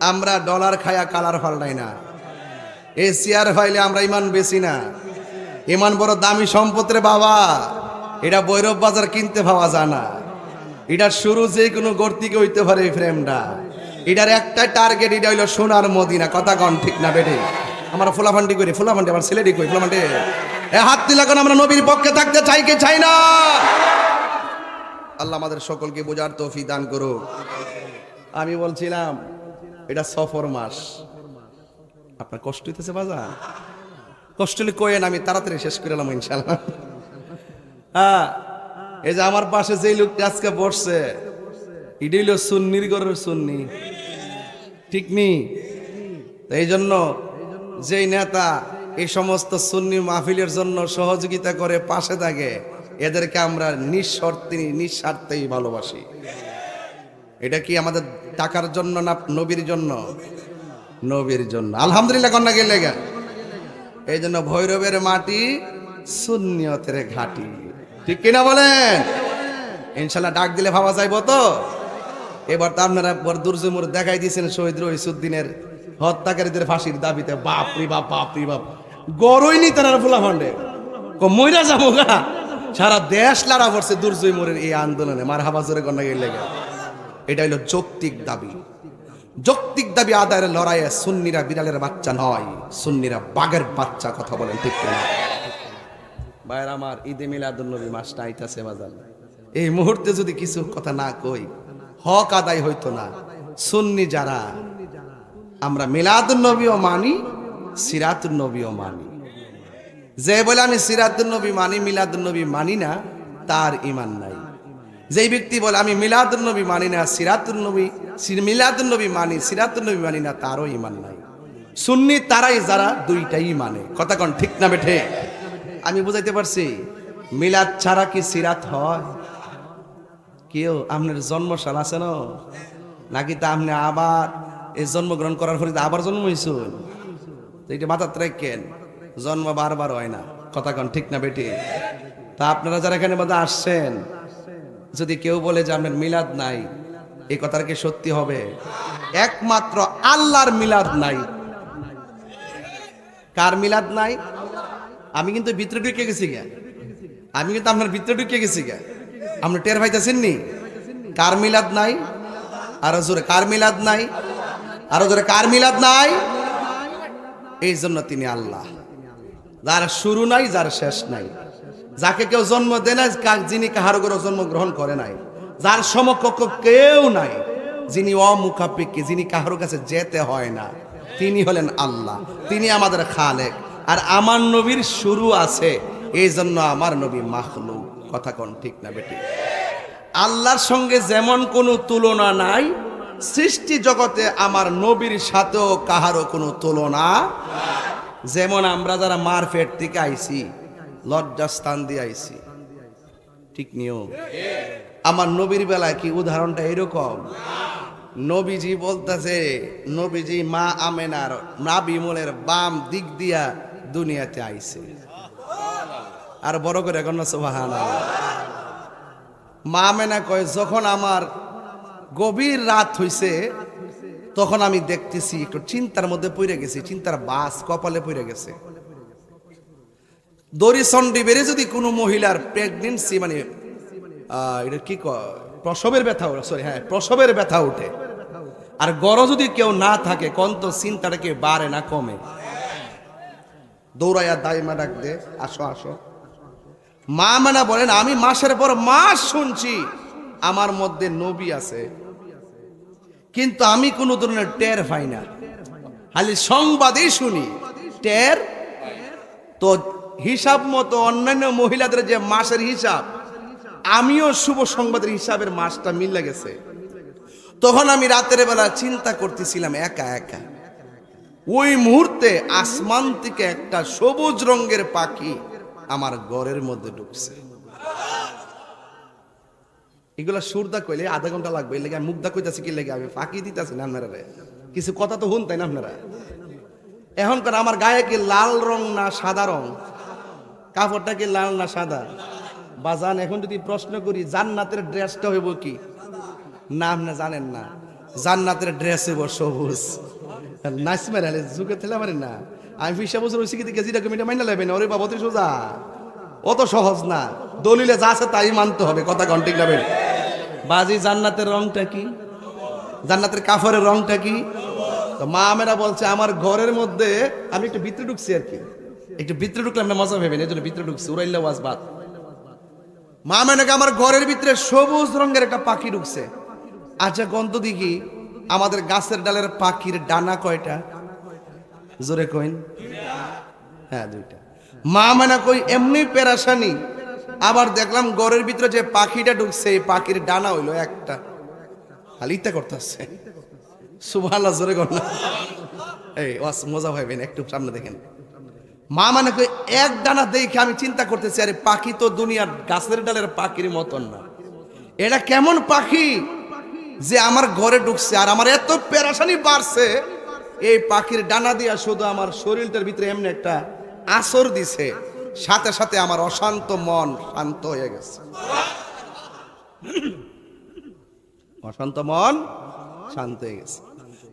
আমরা ডলার খায়া কালার ফাল্টাই না, এই চেয়ার ফাইলে আমরা ইমান বেশি না। ইমান বড় দামি সম্পদ রে বাবা, এটা ভৈরব বাজার কিনতে পাওয়া যায় না। এটার শুরু যে কোনো গর্তিকে হইতে পারে এই ফ্রেমটা। এটার একটা টার্গেট, এটা হইলো সোনার মদিনা। কথা কন ঠিক না বেটে? আমরা ফুলাফান্ডি করি, ফুলাফান্ডি আমার ছেলেটি কই, ফুলাফান্ডি এ হাত দিলা কেন? আমরা নবীর পক্ষে থাকতে চাই কি চাই না? আল্লাহ আমাদের সকলকে বোঝার তৌফিক দান করুক। আমি বলছিলাম এটা সফর মাস, আপনার কষ্ট হইতেছে বাজার? কষ্ট হলে কয়েন, আমি তাড়াতাড়ি শেষ করে এলাম ইনশাল্লাহ। হ্যাঁ, এই যে আমার পাশে যেই লোকটা আজকে বসছে, এটি হইল সুন্নির ঘরের সুন্নি, ঠিক নি? এই জন্য যেই নেতা এই সমস্ত সুন্নি মাহফিলের জন্য সহযোগিতা করে, পাশে থাকে, এদেরকে আমরা নিঃস্বার্থেই ভালোবাসি। এটা কি আমাদের টাকার জন্য না নবীর জন্য? নবীর জন্য। আলহামদুলিল্লাহ কন্যা গেলে গা। এই জন্য ভৈরবের মাটি সুন্নিয়তের ঘাটি, ঠিক কিনা বলেন? ইনশাল্লাহ ডাক দিলে ভাবা যাইব তো। এবার তো আপনারা দুর্জমুর দেখাই দিয়েছেন শহীদ রহিসুদ্দিনের হত্যাকারীদের ফাঁসির দাবিতে। বাপরি বাপ, বাপরি বাপ, গরই নি তারা ফুলা ফান্ডে মইরা যাবো গা। সারা দেশ লাড়া পড়ছে দুর্জমুরের এই আন্দোলনে। মার হাবা জোরে কন্যা গেলে গা। এটা হলো যৌক্তিক দাবি। যৌক্তিক দাবি আদায়ের লড়াইয়ে সুন্নিরা বিড়ালের বাচ্চা নয়, সুন্নিরা বাঘের বাচ্চা। কথা বলেন ঠিক কিনা? ভাইয়ের আমার, ঈদে মিলাদুন্নবী মাসটা আইতাছে বাজার। এই মুহূর্তে যদি কিছু কথা না কই, হক আদায় হইতো না। সুন্নি যারা, আমরা মিলাদুন্নবীও মানি, সিরাতুন্নবীও মানি। যে বলে আমি সিরাতুন্নবী মানি, মিলাদুন্নবী মানি না, তার ঈমান নাই। যেই ব্যক্তি বলে আমি মিলাদুন্নবী মানি না, মিলাদুন্নবী মানি, সিরাতুন্নবী মানি না, তারও ঈমান নাই। সুন্নি তারাই যারা দুইটাই মানে। কথা কন ঠিক না বেঠে? আমি বুঝাইতে পারছি? মিলাদ ছাড়া কি সিরাত হয়? কেউ আপনার জন্মসাল আছে না, নাকি তা আপনি আবার এই জন্মগ্রহণ করার পরে আবার জন্ম হয়েছেন? এটা মাথার রাখেন, জন্ম বারবার হয় না। কথা কন ঠিক না বেটি? তা আপনারা যারা এখানে মধ্যে আসছেন, যদি কেউ বলে যে আপনার মিলাদ নাই, এই কথাটা কি সত্যি হবে? একমাত্র আল্লাহর মিলাদ নাই। কার মিলাদ নাই? আমি কিন্তু ভিতরে ঢুকে গেছি গা, আমি কিন্তু আপনার ভিতরে ঢুকে গেছি গা। আপনি টের পাইতেছেন নি? কার মিলাদ নাই? আরো জোরে, কার মিলাদ নাই? আরো জোরে, কার মিলাদ নাই? এই জন্য তিনি আল্লাহ, যার শুরু নাই, যার শেষ নাই, যাকে কেউ জন্ম দেয় না, যিনি কাহার ঘরে জন্মগ্রহণ করে নাই, যার সমকক্ষ কেউ নাই, যিনি অমুখাপেক্ষী, যিনি কাহার কাছে যেতে হয় না, তিনি হলেন আল্লাহ। তিনি আমাদের খালেক। আর আমার নবীর শুরু আছে, এই জন্য আমার নবী মাখলুক। কথা কোন ঠিক না বেটি? আল্লাহর সঙ্গে যেমন কোনো তুলনা নাই, সৃষ্টি জগতে আমার নবীর সাথেও কাহারও কোনো তুলনা। যেমন আমরা যারা মারফেট থেকে আইছি, লজ্জাস্থান দিয়ে আইছি, ঠিক নিও। আমার নবীর বেলায় কি উদাহরণটা এরকম? নবীজি বলতেছে, নবীজি মা আমেনার নাবিমুলের বাম দিক দিয়া দুনিয়াতে আইছে। আর বড় করে এখন সুবহানাল্লাহ। মা আমেনা কয়, যখন আমার গভীর রাত হইছে, তখন আমি দেখতেছি একটু চিন্তার মধ্যে পড়ে গেছি, চিন্তার বাস কপালে পড়ে গেছে। দড়িচণ্ডী বেড়ে যদি কোনো মহিলার প্রেগনেন্সি, মানে এটা কি প্রসবের ব্যথা, সরি হ্যাঁ, প্রসবের ব্যথা উঠে, আর গড় যদি কেউ না থাকে, কোন তো চিন্তাটা কি বাড়ে না কমে? দৌড়াইয়া দাইমা ডাক দে, আসো আসো। মা মানা বলেন, আমি মাসের পর মাস শুনছি আমার মধ্যে নবী আছে, কিন্তু আমি কোনো ধরনের টের পাই না, খালি সংবাদেই শুনি, টের তো। হিসাব মতো অন্যান্য মহিলাদের যে মাসের হিসাব, আমিও শুভ সংবাদের হিসাবের মাসটা মিলে গেছে। তখন আমি রাতের বেলা চিন্তা করতেছিলাম একা একা। ওই মুহূর্তে আসমান থেকে একটা সবুজ রঙের পাখি আমার ঘরের মধ্যে ঢুকছে। এগুলা সুরদা কইলে আধা ঘন্টা লাগবে, এই লেগে আমি মুগ্ধা কইতাছি, কি লেগে আমি ফাঁকি দিতেছি না আপনারা, কিছু কথা তো শুন, তাই না আপনারা? এখনকার আমার গায়ে কি লাল রং না সাদা রং? কাপড়টা কি লাল না সাদা? বাজান এখন যদি প্রশ্ন করি, জান্নাতের ড্রেসটা হইব কি না, আপনি জানেন না। জান্নাতের ড্রেস হইব সবুজ। নাইস মেরালে ঝুঁকে থেলে পারেন না। আমি 20 বছর হয়েছি কি দিকে যেটা কমিটা মাইনা লাগবে না। ওরে বাবা তুই সোজা, অত সহজ না। দলিলে যা আছে তাই মানতে হবে। কথা কন ঠিক যাবেন বাজি। জান্নাতের রংটা কি? জান্নাতের কাফরের রংটা কি? তো মা মেরা বলছে আমার ঘরের মধ্যে, আমি একটু ভিতরে ঢুকছি আর কি, একটু ভিতরে ঢুকলাম না মজা ভেবেন, এই জন্য ভিতরে ঢুকছি। উড়াইল্লা ওয়াজ বাদ। মা মেনাকে আমার ঘরের ভিতরে সবুজ রঙের একটা পাখি ঢুকছে। আচ্ছা গন্ত দেখি আমাদের গাছের ডালের পাখির ডানা কয়টা? জোরে কইন। হ্যাঁ 2টা। মা মেনা কই এমনি পেরাশানি। আবার দেখলাম ঘরের ভিতরে যে পাখিটা ঢুকছে এই পাখির ডানা হইলো একটা। খালি ইত্যা করতেছে। সুবহানাল্লাহ জোরে কর না। এই ওয়াজ মজা ভাইবেন, একটু সামনে দেখেন। মা মানে কই এক ডানা দেখে আমি চিন্তা করতেছি আরে পাখি তো দুনিয়ার গাছের ডালের পাখির মতন না। এটা কেমন পাখি যে আমার ঘরে ঢুকছে? আর আমার এত পেরেশানি বাড়ছে, এই পাখির ডানা দিয়া শুধু আমার শরীরটার ভিতরে এমনি একটা আসর দিছে, সাথে সাথে আমার অশান্ত মন শান্ত হয়ে গেছে। অশান্ত মন শান্ত হয়ে গেছে।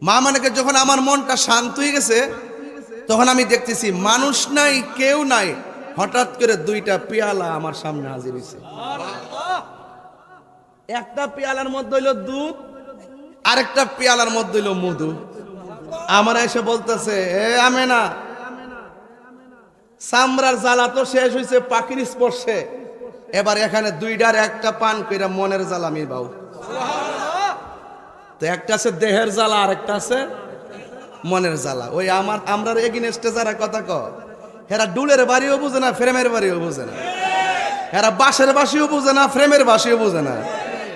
মা মানে যখন আমার মনটা শান্ত হয়ে গেছে, তখন আমি দেখতেছি মানুষ নাই, কেউ নাই। হঠাৎ করে 2টা পেয়ালা আমার সামনে হাজির হয়েছে। একটা পেয়ালার মধ্যে হইল দুধ, আরেকটা পেয়ালার মধ্যে হইল মধু। আমার এসে বলতেছে এ আমেনা, চামড়ার জ্বালা তো শেষ হয়েছে পাখির স্পর্শে, এবার এখানে 2টার একটা পান কইরা মনের জ্বালা মিবাও। তো একটা আছে দেহের জ্বালা, আর একটা আছে মনের জ্বালা। ওই আমরা এগিনেস্টে যারা কথা কয়, হেরা ডুলের বাড়িও বুঝে না, ফ্রেমের বাড়িও বুঝে না। এরা বাঁশের বাসিও বুঝে না, ফ্রেমের বাসিও বুঝে না।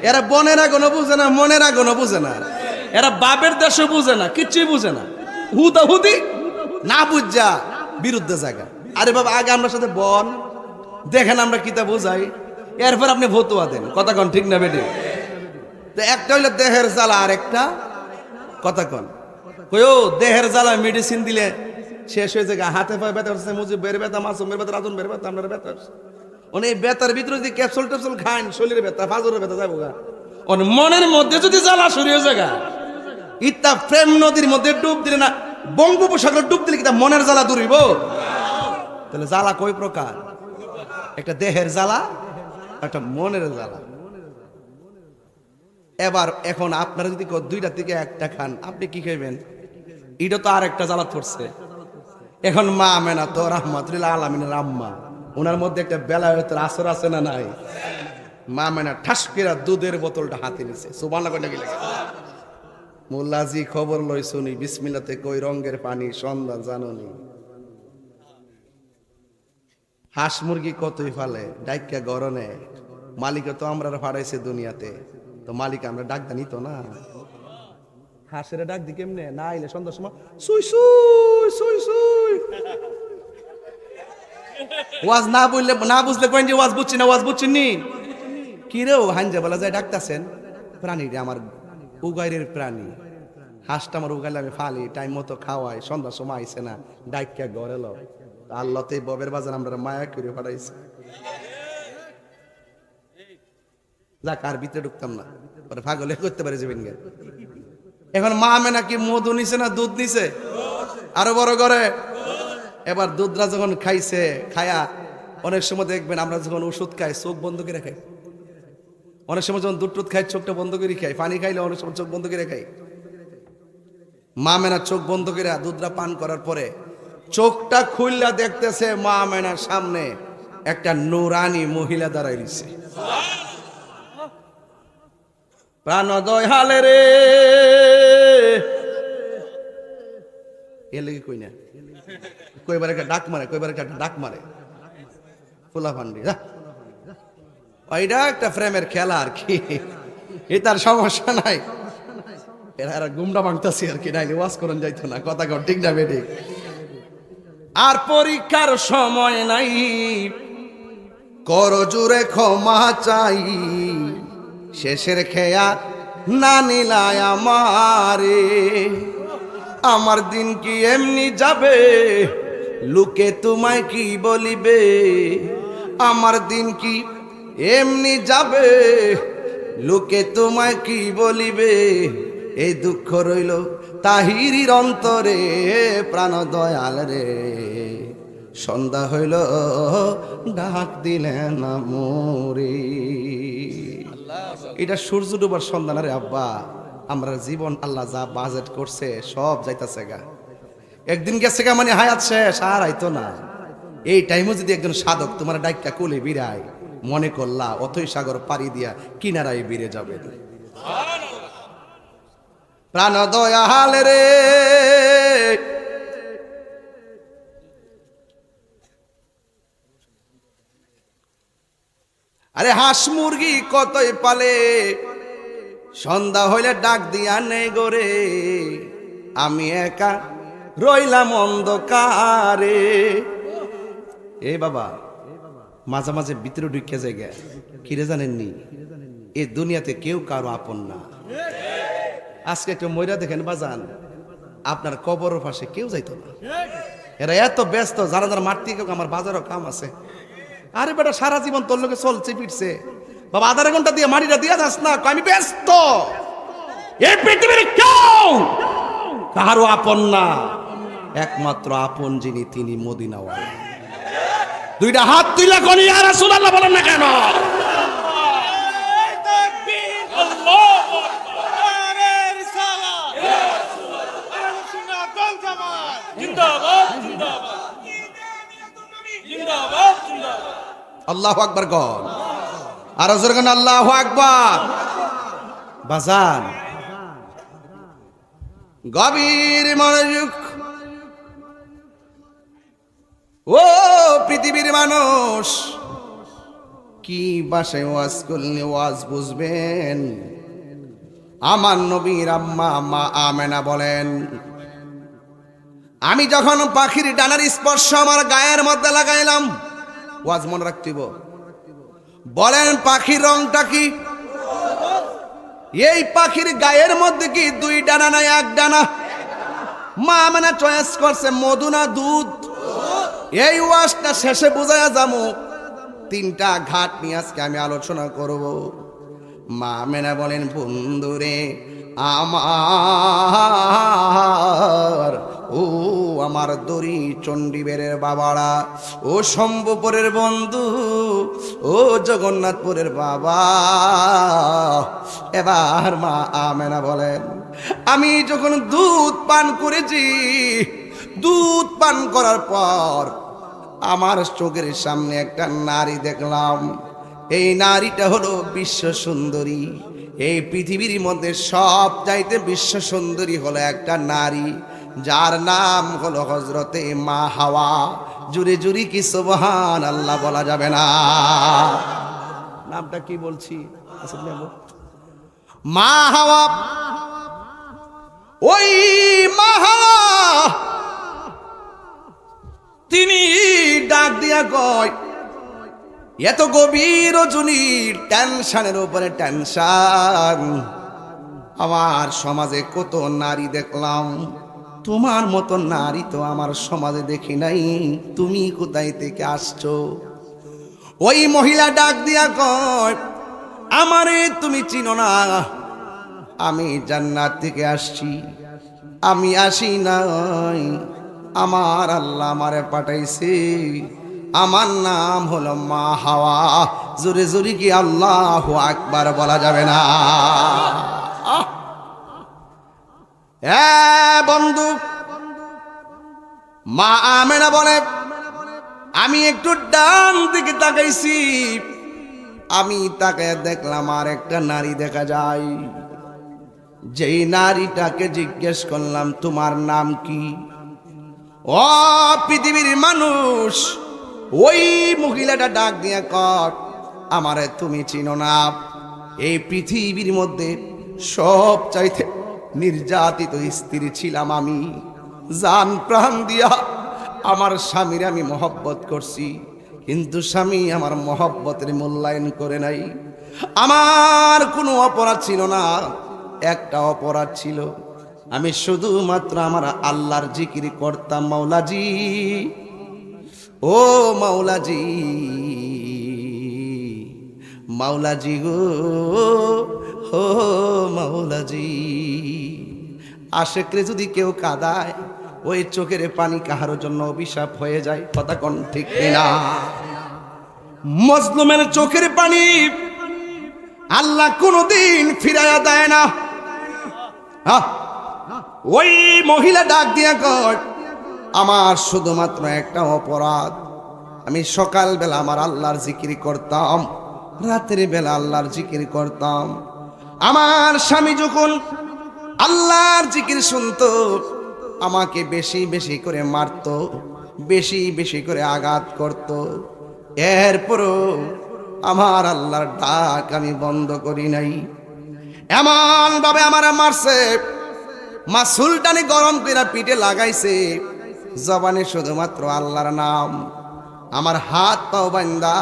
এরা বনের আগুনও বুঝে না, মনের আগুনও বুঝে না। এরা বাপের দেশও বুঝে না, কিচ্ছুই বুঝে না। হুদা হুদি না বুঝা বিরুদ্ধে জায়গা। আরে বাবা আগে আমরা সাথে বন দেখেন আমরা কিতা বুঝাই, এরপর আপনি ভতুয়া দেন। কথা কন ঠিক না বেটি? তো একটা হইলো দেহের জ্বালা, আর একটা কথা কন কইও দেহের জ্বালা মেডিসিন দিলে শেষ হয়ে যায়। হাতে পায়ে ব্যথা হচ্ছে, মুজিবের ব্যথা, মাসুমের ব্যথা, রাজনের ব্যথা, আপনার ব্যথা হচ্ছে। মানে এই ব্যথার ভিতরে যদি ক্যাপসুল ট্যাপসুল খান, শরীরের ব্যথা, ফাজরের ব্যথা যাবো গা। মনের মধ্যে যদি জ্বালা শুরু হয়ে যায়, ইত্যা প্রেম নদীর মধ্যে ডুব দিলে না, বঙ্গোপসাগরে ডুব দিলে কি তা মনের জ্বালা দূর হইব? তাহলে জ্বালা কয় প্রকার? একটা দেহের জ্বালা, একটা মনের জ্বালা। এবার এখন আপনারা যদি 2টা থেকে একটা খান, আপনি কি খাইবেন? এটা তো আর একটা জ্বালা পড়ছে। এখন মা আমেনা তো রাহমাতুল্লাহ আলামিনের আম্মা, ওনার মধ্যে একটা বেলায়েতের আসর আছে না নাই? মা আমেনা ঠাস করে দুধের বোতলটা হাতে নিছে। সুবহানাল্লাহ কইনা কি লাগে? মোল্লাজি খবর লই শুনি, বিসমিল্লাতে কই রঙের পানি সন্ধ্যা জাননি। হাঁস মুরগি কতই ফালে ডাইকা গরনে, মালিকে তো আমরা ফাড়াইছে দুনিয়াতে, তো মালিক আমরা ডাক দানি তো না। হাঁসের ডাক দি কেমনে? না আইলে সন্ধ্যার সময় সুই সুই সুই সুই। ওয়াজ না বললে না বুঝলে কইন যে ওয়াজ বুঝছি না, ওয়াজ বুঝছিনি কি রে? ও হাঞ্জা বলা যায় ডাকতাছেন। প্রাণীটা আমার উগাইরের প্রাণী, হাঁসটা আমার উগাইলে আমি ফালি, টাইম মতো খাওয়াই, সন্ধ্যার সময় আইসে না, ডাইকা ঘরে লো। আল্লাহতে ববের বাজার আমরা মায়া করে ফাটাইছে। যাক আর ভিতরে ঢুকতাম না, পরে পাগলে করতে পারে যাবেন গে। এখন মা আমেনা কি মধু নিছে না দুধ নিছে? আরো বড় করে। এবার দুধরা যখন খাইছে, খায়া অনেক সময় দেখবেন আমরা যখন ওষুধ খাই চোখ বন্ধ করে খাই, অনেক সময় যখন দুধ টুধ খাই চোখটা বন্ধ করে খাই, পানি খাইলে অনেক সময় চোখ বন্ধ করে খাই। মা আমেনা চোখ বন্ধ করে দুধরা পান করার পরে চোখটা খুললা দেখতেছে মা আমেনার সামনে একটা নুরানি মহিলা দাঁড়াই রইছে। প্রাণদয় হালে রে এ লেগে কই না, কইবার একটা ডাক মারে, কইবার একটা ডাক মারে ফুলা ফান্ডি। ওইটা একটা প্রেমের খেলা আর কি, এ তার সমস্যা নাই। এরা গুমটা ভাঙতাছি আর কি, নাইলে ওয়াজ করন যাইতো না। কথা কর ঠিক না বেঠিক? আর পরীক্ষার সময় নাই, কর জুড়ে ক্ষমা চাই, শেষের খেয়া না নিলায় আমারে। আমার দিন কি এমনি যাবে, লোকে তোমায় কি বলিবে? আমার দিন কি এমনি যাবে, লোকে তোমায় কি বলিবে? এই দুঃখ রইল তাহিরির অন্তরে, প্রাণ দয়াল রে সন্ধ্যা হইল ডাক দিলেন না মোরে। এটা সূর্য ডুবার সন্ধ্যা না রে আব্বা। আমরা জীবন আল্লাহ যা বাজেট করছে সব যাইতাছে গা, একদিন গেছে গা মানে হায়াত শেষ, আর আইতো না। এই টাইমে যদি একজন সাধক তোমার ডাইকা কোলে বিরায়, মনে করলা অথই সাগর পাড়ি দিয়া কিনারায় বিরে যাবে। প্রাণ দয়াল রে আরে হাঁস মুরগি কতই পালে, সন্ধ্যা হইলে ডাক দিয়া নেই গোরে, আমি একা রইলাম অন্ধকারে। এ বাবা মাঝে মাঝে ভিতরে ঢুকে জায়গা কিরে জানেননি, এই দুনিয়াতে কেউ কারো আপন না। আজকে একটু ময়রা দেখেন বাজান, আপনার কবরের পাশে কেউ যাইতো না। এরা এত ব্যস্ত, যারা যারা মারতে কেউ, আমার বাজারও কাম আছে। আরে বেটা সারা জীবন তোর লোকে চলছে ফিরছে, বাবা আধা ঘন্টা দিয়ে মাটিটা দিয়া যাস না, আমি ব্যস্ত। এই পৃথিবীর কেউ কারো আপন না, একমাত্র আপন যিনি তিনি মদিনাওয়ালা। দুইটা হাত তুইলা কোনি ইয়া রাসূলুল্লাহ বলেন না কেন? আল্লাহু আকবার গণ, আর জোরে গণ আল্লাহু আকবার। বাজান গভীর মনোযোগ, ও পৃথিবীর মানুষ, কি ভাষায় ওয়াজ করলে ওয়াজ বুঝবেন? আমার নবীর আম্মা মা আমেনা বলেন, আমি যখন পাখির ডানার স্পর্শ আমার গায়ের মধ্যে লাগাইলাম, ওয়াজ মনে রাখতেইব। বলেন পাখির রংটা কি? এই পাখির গায়ের মধ্যে কি দুই ডানা না এক ডানা? মা আমেনা চয়েস করছে মধু না দুধ। এই ওয়াজটা শেষে বুঝায়া যাবো, তিনটা ঘাট নিয়ে আজকে আমি আলোচনা করব। মা আমেনা বলেন, বন্ধুরে আমার, ও আমার দড়ি চণ্ডীবেরের বাবারা, ও শম্ভুপুরের বন্ধু, ও জগন্নাথপুরের বাবা। এবার মা আমেনা বলেন, আমি যখন দুধ পান করেছি, দুধ পান করার পর আমার চোখের সামনে একটা নারী দেখলাম। এই নারীটা হলো বিশ্ব সুন্দরী। এই পৃথিবীর মধ্যে সব চাইতে বিশ্ব সুন্দরী হলো একটা নারী, যার নাম হলো হযরতে মা হাওয়া। জুরে জুরি কি সুবহানাল্লাহ বলা যাবে না? নামটা কি বলছি? মা হাওয়া। ওই মা হাওয়া তিনি ডাক দিয়া কয়, এত গভীর রজনী, টেনশনের উপরে টেনশন। আমার সমাজে কত নারী দেখলাম, তোমার মতো নারী তো আমার সমাজে দেখি নাই, তুমি কোথায় থেকে আসছো? ওই মহিলা ডাক দিয়া কয়, আমারে তুমি চিনো না, আমি জান্নাত থেকে আসছি। আমি আসি নাই, আমার আল্লাহ আমারে পাঠাইছে, আমার নাম হলো মা হাওয়া। জোরে জোরে কি আল্লাহু আকবার বলা যাবে না? বন্ধু, মা আমেনা বলে, আমি একটু ডান দিকে তাকাইছি, আমি তাকায় দেখলাম আর একটা নারী দেখা যায়। যেই নারীটাকে জিজ্ঞেস করলাম, তোমার নাম কি? ও পৃথিবীর মানুষ, ওই মহিলাটা ডাক দিয়া কয়, আমারে তুমি চিনো না? এই পৃথিবীর মধ্যে সব চাইতে নির্যাতিত স্ত্রী ছিলাম আমি। জান প্রাণ দিয়া আমার স্বামীর আমি মহব্বত করছি, কিন্তু স্বামী আমার মহব্বতের মূল্যায়ন করে নাই। আমার কোনো অপরাধ ছিল না, একটা অপরাধ ছিল, আমি শুধুমাত্র আমার আল্লাহর জিকির করতাম। মাওলাজি, ও মাওলাজি, মাওলাজি গো, ও মাওলাজি। আশেকরে যদি কেউ কাঁদায় ওই চোখের পানি কাহার জন্য অভিশাপ হয়ে যায়। কথা কোন ঠিক কিনা? মজলুমের চোখের পানি আল্লাহ কোনদিন ফিরাইয়া দেয় না। ওই মহিলা ডাক দিয়া কয়, আমার শুধুমাত্র একটা অপরাধ, আমি সকালবেলা আমার আল্লাহর জিকির করতাম, রাতের বেলা আল্লাহর জিকির করতাম। আমার স্বামী যখন আল্লাহর জিকির শুনতো আমাকে বেশি বেশি করে মারতো, বেশি বেশি করে আঘাত করত। এরপরও আমার আল্লাহর ডাক আমি বন্ধ করি নাই। এমন ভাবে আমার মারছে, মাসুল টানে গরম করে পিঠে লাগাইছে, জবানে শুধুমাত্র আল্লাহর নাম। আমার হাত পাও বান্দা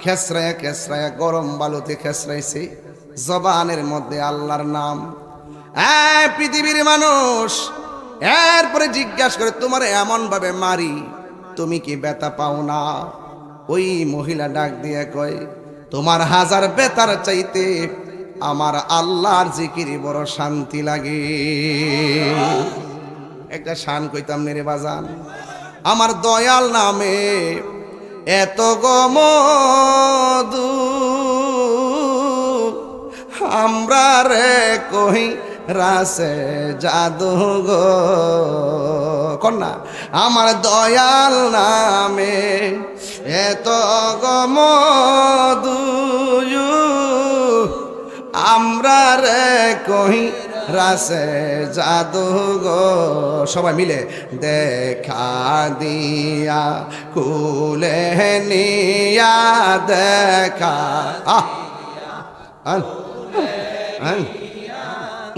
খেসরায়া খেসরায়া গরম বালুতে খেসরাইছে, জবানের মধ্যে আল্লাহর নাম। পৃথিবীর মানুষ এরপরে জিজ্ঞাসা করে, তোমার এমন ভাবে মারি তুমি কি ব্যথা পাও না? ওই মহিলা ডাক দিয়ে কয়, তোমার হাজার ব্যথার চাইতে আমার আল্লাহর জিকিরে বড় শান্তি লাগে। একটা শান কইতাম রে বাজান, আমার দয়াল নামে এত গমদু আমরা রে কই রাসে জাদু গো কন্যা, আমার দয়াল নামে এত গমদু আমরা রে কই রাসে জাদু গো। সবাই মিলে দেখা দিয়া কুলে নিয়া দেখা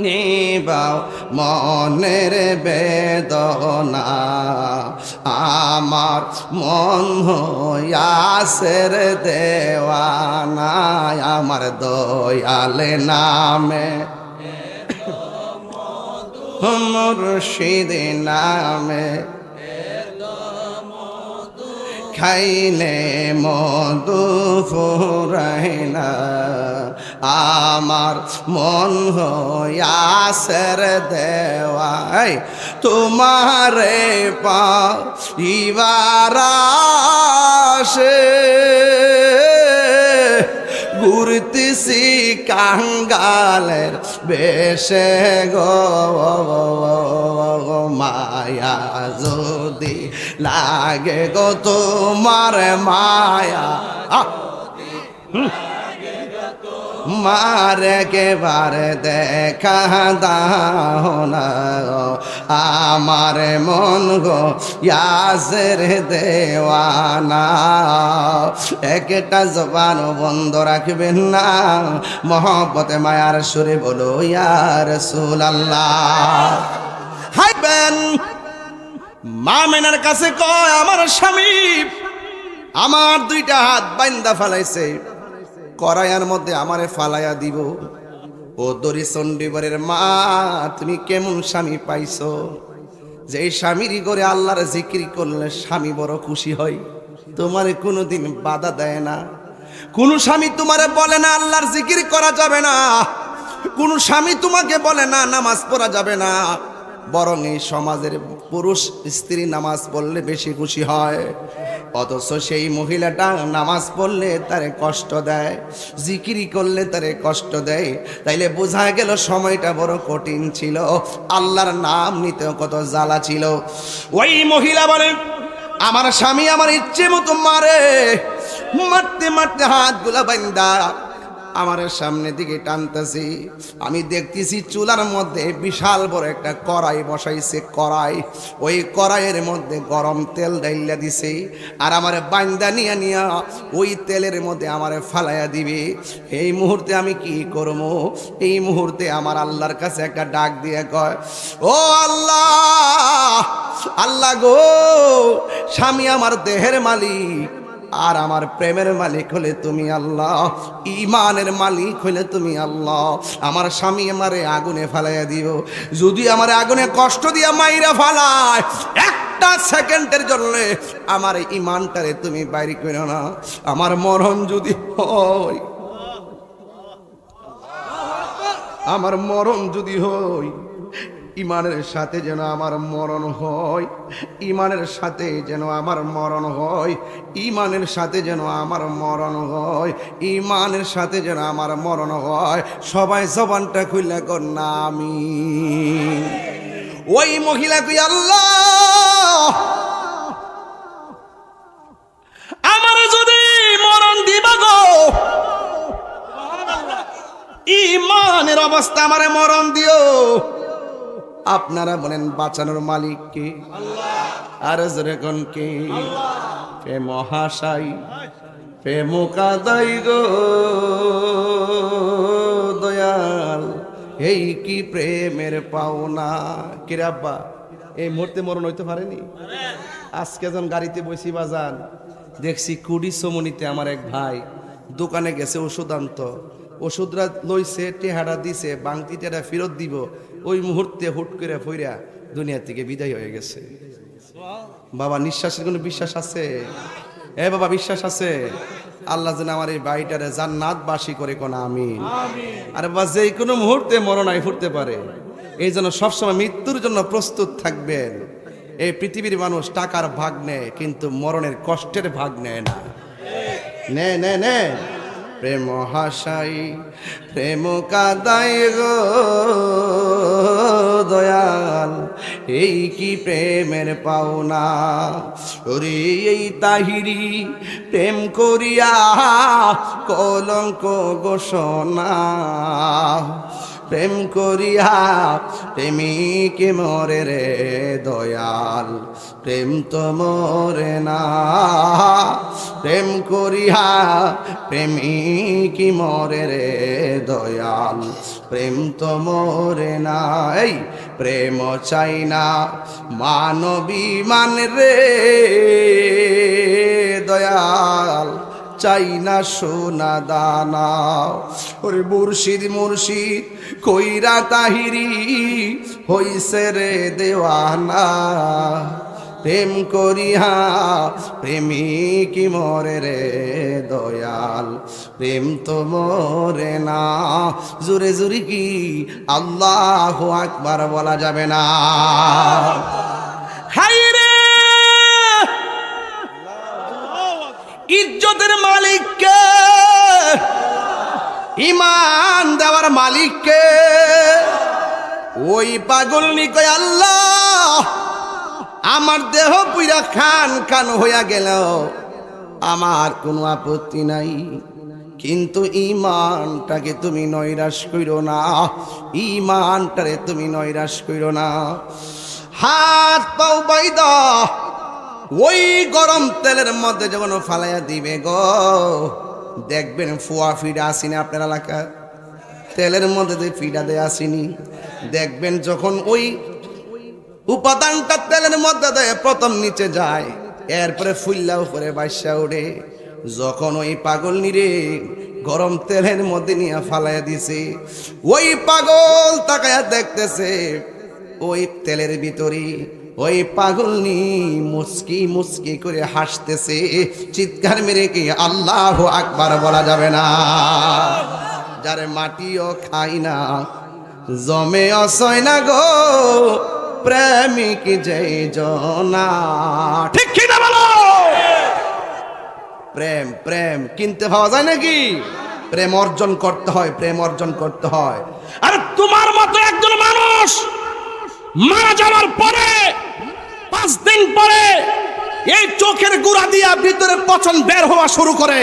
নিবাও মনের বেদনা, আমার মন হইয়াসের দেওয়ানা, আমার দয়াল নামে মুর্শিদ নামে খাইলে মধু ফুরায় না, আমার মন হইয়াসের দেওয়াই তোমারে পাইবার আশে ঘুরতেছি কাঙ্গালের বেশে গো। মায়া যদি লাগে গো তোমার মায়া মারে কে বারে দেখা দাও না, আমার মন গো ইয়াসের দেওয়ানা। একটা জবান বন্ধ রাখবেন না, মহব্বতে মায়ার সুরে বলো ইয়া রাসূলুল্লাহ। হাইবেন মা মেনার কাছে কয়, আমার স্বামী আমার দুইটা হাত বাইন্দা ফেলাইছে, করায়ার মধ্যে আমারে ফালাইয়া দিব। ও দরি চণ্ডীবরের মা, তুমি কেমন স্বামী পাইছো যে স্বামীর ঘরে আল্লাহর জিকির করলে স্বামী বড় খুশি হয়, তোমারে কোনোদিন বাধা দেয় না। কোন স্বামী তোমারে বলে না আল্লাহর জিকির করা যাবে না, কোন স্বামী তোমাকে বলে না নামাজ পড়া যাবে না, বরং এই সমাজের পুরুষ স্ত্রী নামাজ পড়লে বেশি খুশি হয়। অথচ সেই মহিলাটা নামাজ পড়লে তারে কষ্ট দেয়, জিকিরি করলে তারে কষ্ট দেয়। তাইলে বোঝা গেল সময়টা বড় কঠিন ছিল, আল্লাহর নাম নিতেও কত জ্বালা ছিল। ওই মহিলা বলে, আমার স্বামী আমার ইচ্ছে মতো মারে, মারতে মারতে হাতগুলা বান্দা আমার সামনে দিকে টানতেছি। আমি দেখতেছি চুলার মধ্যে বিশাল বড় একটা কড়াই বসাইছে, কড়াই, ওই কড়াইয়ের মধ্যে গরম তেল ডাইলা দিছে, আর আমার বান্দা নিয়া নিয়া ওই তেলের মধ্যে আমারে ফালাইয়া দিবে। এই মুহূর্তে আমি কি করব? এই মুহূর্তে আমার আল্লাহর কাছে একটা ডাক দিয়ে কয়, ও আল্লাহ, আল্লাহ গো, স্বামী আমার দেহের মালিক আর আমার প্রেমের মালিক হলে তুমি আল্লাহ, ইমানের মালিক হলে তুমি আল্লাহ। আমার স্বামী আমারে আগুনে ফালাইয়া দিও, যদি আমার আগুনে কষ্ট দিয়া মাইরা ফালায়, একটা সেকেন্ডের জন্য আমার ইমানটারে তুমি বাইরে করো না। আমার মরণ যদি হয়, আমার মরণ যদি হয়, ইমানের সাথে যেন আমার মরণ হয়, ইমানের সাথে যেন আমার মরণ হয়, ইমানের সাথে যেন আমার মরণ হয়, ইমানের সাথে যেন আমার মরণ হয়। সবাই জবানটা খুলে কর না আমিন। ওই মহিলা কই আল্লাহ আমার যদি মরণ দিবা গো, ইমানের অবস্থা আমারে মরণ দিও। আপনারা বলেন বাঁচানোর মালিক কে? আর জোরে কোন কে? হে মহাশয় প্রেমকাদাই গো দয়াল, এই কি প্রেমের পাওনা। কিরে আব্বা এই মুহূর্তে মরণ হইতে পারেনি? আজকে যখন গাড়িতে বসি বাজান, দেখছি কুড়ি সমনিতে আমার এক ভাই দোকানে গেছে ওষুধ আনতো, ওষুধরা লইছে, টেহারা দিছে, বাংতি টেরা ফেরত দিব, ওই মুহূর্তে হুট করে ফইরা দুনিয়া থেকে বিদায় হয়ে গেছে। বাবা নিঃশ্বাসের কোনো বিশ্বাস আছে? এ বাবা বিশ্বাস আছে? আল্লাহ যেন আমার এই বাড়িটারে জান্নাতবাসী করে কোন আমিন। আর বাবা যে কোনো মুহূর্তে মরণ আই ফুটতে পারে, এই জন্য সবসময় মৃত্যুর জন্য প্রস্তুত থাকবেন। এই পৃথিবীর মানুষ টাকার ভাগ নেয় কিন্তু মরণের কষ্টের ভাগ নেয় না। নে নে নে প্রেম হাসাই প্রেম কাদাই গো দয়াল, এই কি প্রেমের পাওনা। ওরে এই তাহিরি প্রেম করিয়া কলঙ্ক ঘোষণা, প্রেম করিয়া প্রেমিক মরে রে দয়াল, প্রেম তো মরে না। প্রেম করিয়া প্রেমিক মরে রে দয়াল, প্রেম তো মরে না। এই প্রেম চাই না মানবী মান রে দয়াল, চাই না সোনা দানা। ওরে মুর্শিদ মুর্শিদ কইরা তাহিরি হইছে রে দেওয়ানা, প্রেম করিয়া প্রেমিক মরে রে দয়াল, প্রেম তো মরে না। জোরে জোরে কি আল্লাহু আকবার বলা যাবে না? হায় রে ইজ্জতের মালিককে, ইমান দেওয়ার মালিককে। ওই পাগলনি কয় আল্লাহ আমার দেহ পুরা খান খান হইয়া গেল, আমার কোনো আপত্তি নাই, কিন্তু ইমানটাকে তুমি নৈরাশ কইরো না, ইমানটারে তুমি নৈরাশ কইরো না। হাত পাও বাইদা ওই গরম তেলের মধ্যে যখন ফালাইয়া দিবে গো, দেখবেন ফুয়া ফিডা আসিনি আপনার এলাকা, তেলের মধ্যে যে ফিডা দেয় আসিনি, দেখবেন যখন ওই উপাদানটা তেলের মধ্যে দেয় প্রথম নিচে যায়, এরপরে ফুল্লা উপরে বাইসা ওঠে। যখন ওই পাগল নিরে গরম তেলের মধ্যে নিয়ে ফালাইয়া দিছে, ওই পাগল তাকায়া দেখতেছে ওই তেলের ভিতরে ওই পাগলনি মুস্কি মুস্কি করে হাসতেছে, চিৎকার মেরে কি আল্লাহু আকবার বলা যাবে না? যারে মাটিও খাই না জমে অসয় না গো প্রেমিক যেই জনা। ঠিক কি না বলো? প্রেম প্রেম কিনতে পাওয়া যায় নাকি? প্রেম অর্জন করতে হয়, প্রেম অর্জন করতে হয়। আর তোমার মতো একজন মানুষ মারা যাওয়ার পরে 5 দিন পরে এই চোখের গুড়া দিয়া ভিতরে পচন বের হওয়া শুরু করে,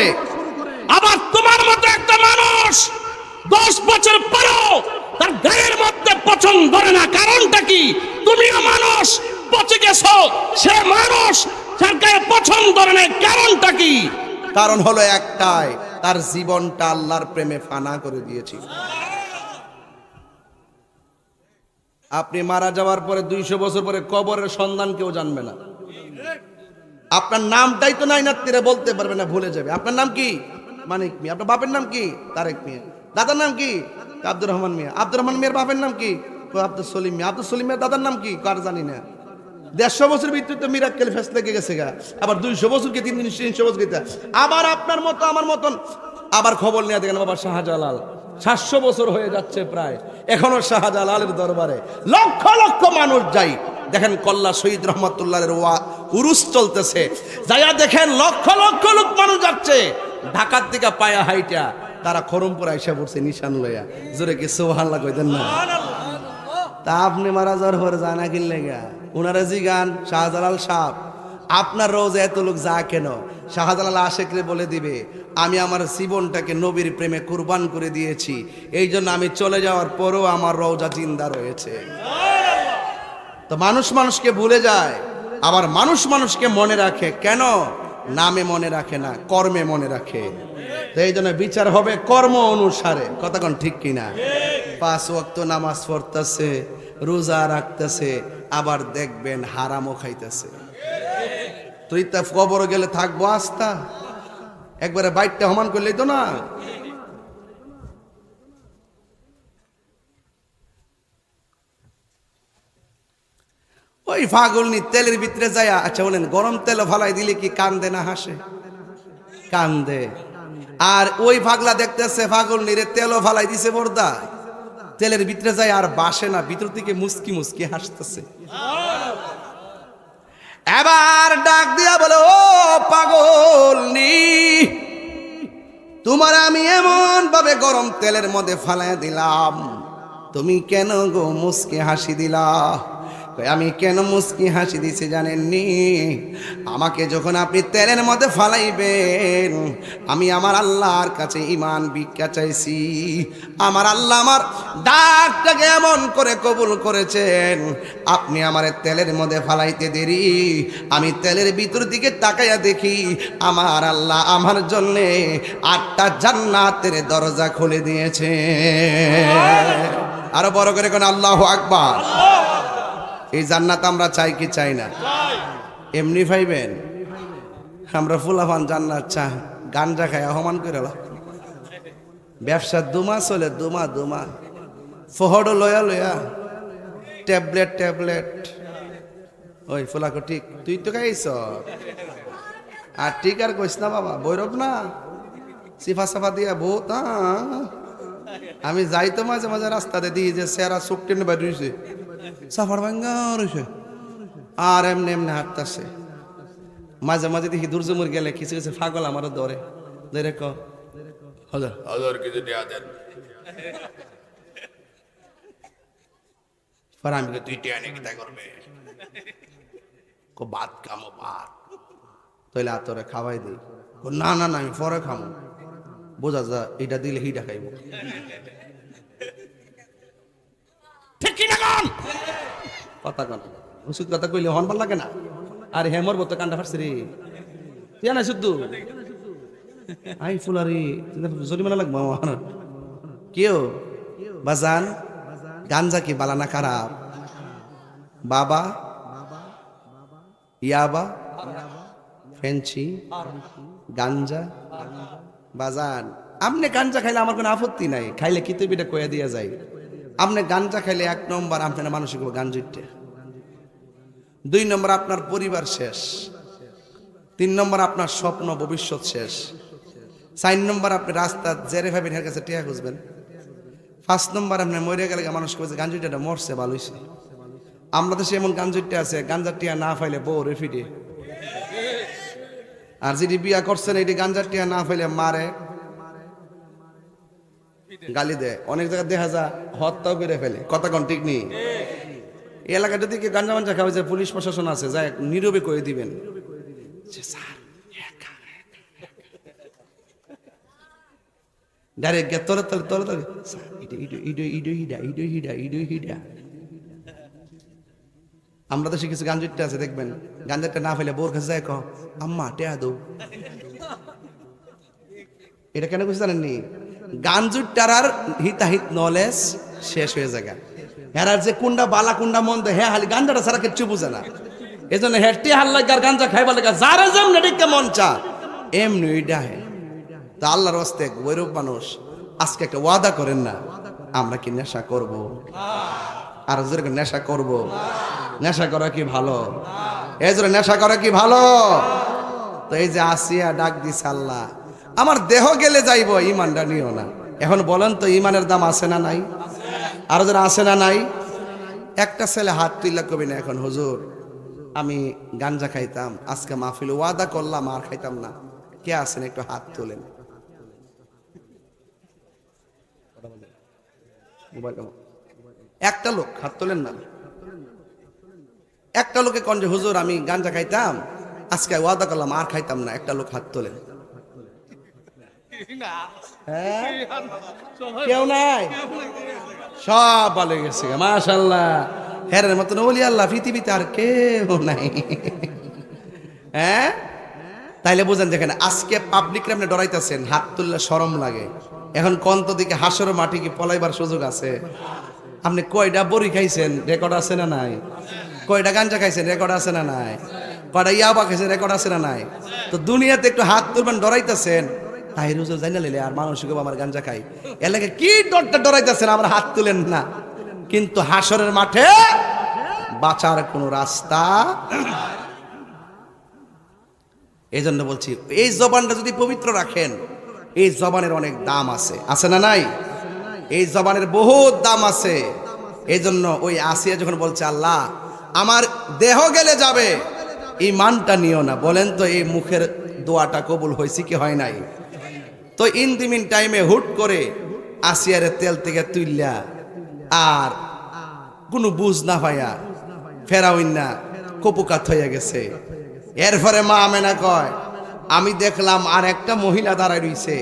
আবার তোমার মতো একটা মানুষ 10 বছর পরেও তার গায়ের মধ্যে পচন ধরে না। কারণটা কি? তুমিও মানুষ, পচে গেছো, সে মানুষ, তার গায়ে পচন ধরে না। কারণটা কি? কারণ হলো একটাই, তার জীবনটা আল্লাহর প্রেমে ফানা করে দিয়েছি। আপনি মারা যাওয়ার পরে 200 বছর পরে কবরের সন্ধান কেউ জানবে না। আপনার নামটাই তো নাই নাত্তিরা বলতে পারবে না, ভুলে যাবে। আপনার নাম কি? মানিক মিয়া। আপনার বাপের নাম কি? তারেক মিয়া। দাদার নাম কি? আব্দুর রহমান মিয়া। আব্দুর রহমান মিয়ার বাপের নাম কি? আব্দুল সলিম মিয়া। আব্দুল সলিম মিয়ার দাদার নাম কি? কার জানি না। 150 বছর ভিতরে তো মিরাক্কেল ফেস লেগে গেছে গা, আবার 200 বছরকে 300 বছর গেছে। আবার আপনার মতো আমার মতন আবার খবর নিয়ে দেখেন বাবা শাহজালাল 700 বছর হয়ে যাচ্ছে প্রায়, এখনো শাহজালালের দরবারে লক্ষ লক্ষ মানুষ যায়। দেখেন কল্লা শহীদ রহমতুল্লাহের উরুস চলতেছে, যাইয়া দেখেন লক্ষ লক্ষ লোক মানুষ যাচ্ছে ঢাকার দিকে পায়া হাইটা, তারা খরমপুর আইসা পড়ছে নিশান লইয়া। জোরে কি সুবহানাল্লাহ কইতেন না? তা আপনি মারা যাওয়ার পর জানা কিনলে গা উনারা জি গান শাহজালাল সাহ আপনার রোজে এত লোক যা কেন? শাহজালাল আশেকরে বলে দিবে আমি আমার জীবনটাকে নবীর প্রেমে কুরবান করে দিয়েছি, এই জন্য আমি চলে যাওয়ার পরও আমার রওজা জিন্দা রয়েছে। তো মানুষ মানুষকে ভুলে যায়, আবার মানুষ মানুষকে মনে রাখে। কেন? নামে মনে রাখে না, কর্মে মনে রাখে। তো এই জন্য বিচার হবে কর্ম অনুসারে। কথা কোন ঠিক কিনা? 5 ওয়াক্ত নামাজ পড়তেছে, রোজা রাখতেছে, আবার দেখবেন হারামও খাইতেছে। তুই তা কবর গেলে থাকবো আস্থা? একবারে বাইকটা হমান করলেই তো না। ওই ফাগলনি তেলের ভিতরে যায়, আচ্ছা বলেন গরম তেল ফালাই দিলে কি কান্দে না হাসে? কান্দে। আর ওই ফাগলা দেখতেছে ফাগলনিরে তেলও ফালাই দিছে বর্দা, তেলের ভিতরে যায় আর বাসে না, ভিতর থেকে মুস্কি মুস্কি হাসতেছে। এবার ডাক দিয়া বলে, ও পাগলনি, তোমার আমি এমন ভাবে গরম তেলের মধ্যে ফালাই দিলাম, তুমি কেন গো মুস্কি হাসি দিলা? আমি কেন মুস্কি হাসি দিছি জানেননি? আমাকে যখন আপনি তেলের মধ্যে ফালাইবেন, আমি আমার আল্লাহর কাছে ঈমান ভিক্ষা চাইছি। আমার আল্লাহ আমার ডাকটাকে এমন করে কবুল করেছেন, আপনি আমার তেলের মধ্যে ফালাইতে দেরি, আমি তেলের ভিতর দিকে তাকাইয়া দেখি আমার আল্লাহ আমার জন্য 8টা জান্নাতের দরজা খুলে দিয়েছে। আরো বড় করে কোন আল্লাহু আকবার। এই জান্নাত আমরা চাই কি চাই না? এমনি পাইবেন? আমরা ফুলাফান জান্নাত চা গাঞ্জা খাই অপমান করে ব্যবসা দুমা চলে, দুমা ফহড় লয়া লয়া ট্যাবলেট। ওই ফুলাকো ঠিক, তুই তো খাইছ আর ঠিক আর কইস না বাবা, বৈরব না সিফা সাফা দিয়া বহুত। আমি যাই তো মাঝে মাঝে রাস্তাতে দিই যে সেরা চোখটি বাইরে রয়েছে, সাফার ভাঙ্গা রয়েছে, আর এমনি এমনি হাঁটতেছে। মাঝে মাঝে দেখি দুর্জমুর গেলে কিছু কিছু ফাগল আমারও ধরে ক হাজার কিছু দেয়া দেন, আমি তুই টিয়া নাকি তাই করবে ভাত খামো, ভাত তাইলে আর তোরে খাওয়াই দিই। না না না আমি পরে খামো, বোঝা যা এটা দিলে হিটা খাইব। ঠিক কি না কন? কথা কন, ওষুধ কথা কইলে হন ভাল লাগে না। আরে হেমর বলতো কান্ডা ফাটছে রে, তুই না শুদ্ধ আই ফুলারি জরিমানা লাগবো আমার। কেউ বাজান গাঞ্জা কি বালানা খারাপ? বাবা ইয়াবা ফেন্সি গাঞ্জা বাজান, আপনি গাঞ্জা খাইলে আমার কোনো আপত্তি নাই, খাইলে কি তুই এটা কইয়া দিয়া যায়। আপনি গাঞ্জা খাইলে 1 নম্বর আপনার মানসিক গাঞ্জুইটা, 2 নম্বর আপনার পরিবার শেষ, 3 নম্বর আপনার স্বপ্ন ভবিষ্যৎ শেষ, 4 নম্বর আপনি রাস্তা জেরে ভাবেন এর কাছে টিয়া খুঁজবেন, 5 নম্বর আপনি মরে গেলে মানুষ কইছে গাঞ্জুইটা মরছে ভালো হইছে। আমরা দেশে এমন গাঞ্জুইটা আছে গাঞ্জার টিয়া না ফাইলে বউ রেফিডে, আর যিনি বিয়া করছেন এটি গাঞ্জার টিয়া না ফাইলে মারে গালি দেয়, অনেক জায়গায় দেখা যায় হত্যাও করে ফেলে। কথা কোন ঠিক নেই? এই এলাকাটা দিকে গাঞ্জা মাঞ্জা খাওয়া যায়, পুলিশ প্রশাসন আছে যায় নীরবে করে দিবেন ডাইরেক্ট গে তলে তলে তলে তলে আমরা দেশে কিছু গাঞ্জুইটা আছে দেখবেন গাঞ্জারটা না ফেলে বোর কাছে যায় আম্মা টেয়া দৌ। এটা কেন কিছু জানেননি? গাঞ্জুইটার আর হিতাহিত নলেজ শেষ হয়ে যায়। হেরার যে কুন্ডা বালা কুন্ডা মন্দ হ্যাঁ হালি গাঞ্জাটা ছাড়া কিচ্ছু বুঝে না। এই জন্য হেঁটে হাল্লাগার গাঞ্জা খাইবার লাগা যারা যেমন এদিকে মন চা এমনি ওইটা হে। তা আল্লাহর হস্তে ওইরূপ মানুষ আজকে একটা ওয়াদা করেন না, আমরা কি নেশা করব? আর যেরকম নেশা করব, নেশা করা কি ভালো? এই জন্য নেশা করা কি ভালো? তো এই যে আসিয়া ডাক দিছে আল্লাহ আমার দেহ গেলে যাইব, ইমানটা নিও না। এখন বলেন তো ইমানের দাম আছে না নাই? আরো যারা আছে না নাই? একটা ছেলে হাত তুইলা কবি না এখন, হুজুর আমি গাঞ্জা খাইতাম, আজকে মাহফিল ওয়াদা করলাম আর খাইতাম না। কে আছেন একটু হাত তোলেন। একটা লোক হাত তোলেন না। একটা লোকে কন যে হুজুর আমি গাঞ্জা খাইতাম, আজকে ওয়াদা করলাম আর খাইতাম না। একটা লোক হাত তোলেন। হ্যাঁ? কেউ নাই, সব ভালো গেছে মাশাআল্লাহ। হেরের মতন ওলি আল্লাহ পৃথিবীতে আর কেউ নাই। হ্যাঁ, তাইলে বুঝেন যেখানে আজকে পাবলিক আপনি ডরাইতেছেন, হাত তুললে শরম লাগে। এখন কন্ত দিকে হাসর মাটি কি পলাইবার সুযোগ আছে? আপনি কয়টা বড়ি খাইছেন রেকর্ড আছে না নাই? কয়টা গাঞ্জা খাইছেন রেকর্ড আছে না নাই? কয়টা ইয়াবা খাইছেন রেকর্ড আছে না নাই? তো দুনিয়াতে একটু হাত তুলবেন ডরাইতেছেন, তাই রুজু জানা লিলে আর মানুষ আমার গাঞ্জা খাই এলাকে কি ডরটা ডরাইতেছেন, আমার হাত তুলেন না। কিন্তু হাসরের মাঠে বাঁচার কোনো রাস্তা। এই জন্য বলছি এই জবানটা যদি পবিত্র রাখেন, এই জবানের অনেক দাম আছে, আছে না নাই? এই জবানের বহুত দাম আছে। এই জন্য ওই আসিয়া যখন বলছে আল্লাহ আমার দেহ গেলে যাবে, ঈমানটা নিও না, বলেন তো এই মুখের দোয়াটা কবুল হয়েছে কি হয় নাই? তো ইন দি মিন টাইমে হুট করে আসিয়ারে তেল থেকে তুইলা আর কোনো বুঝ না পাইয়া ফেরাউন না কপুকাত হয়ে গেছে। এরপরে মা আমেনা কয় আমি দেখলাম আর একটা মহিলা দাঁড়ায় রইছে।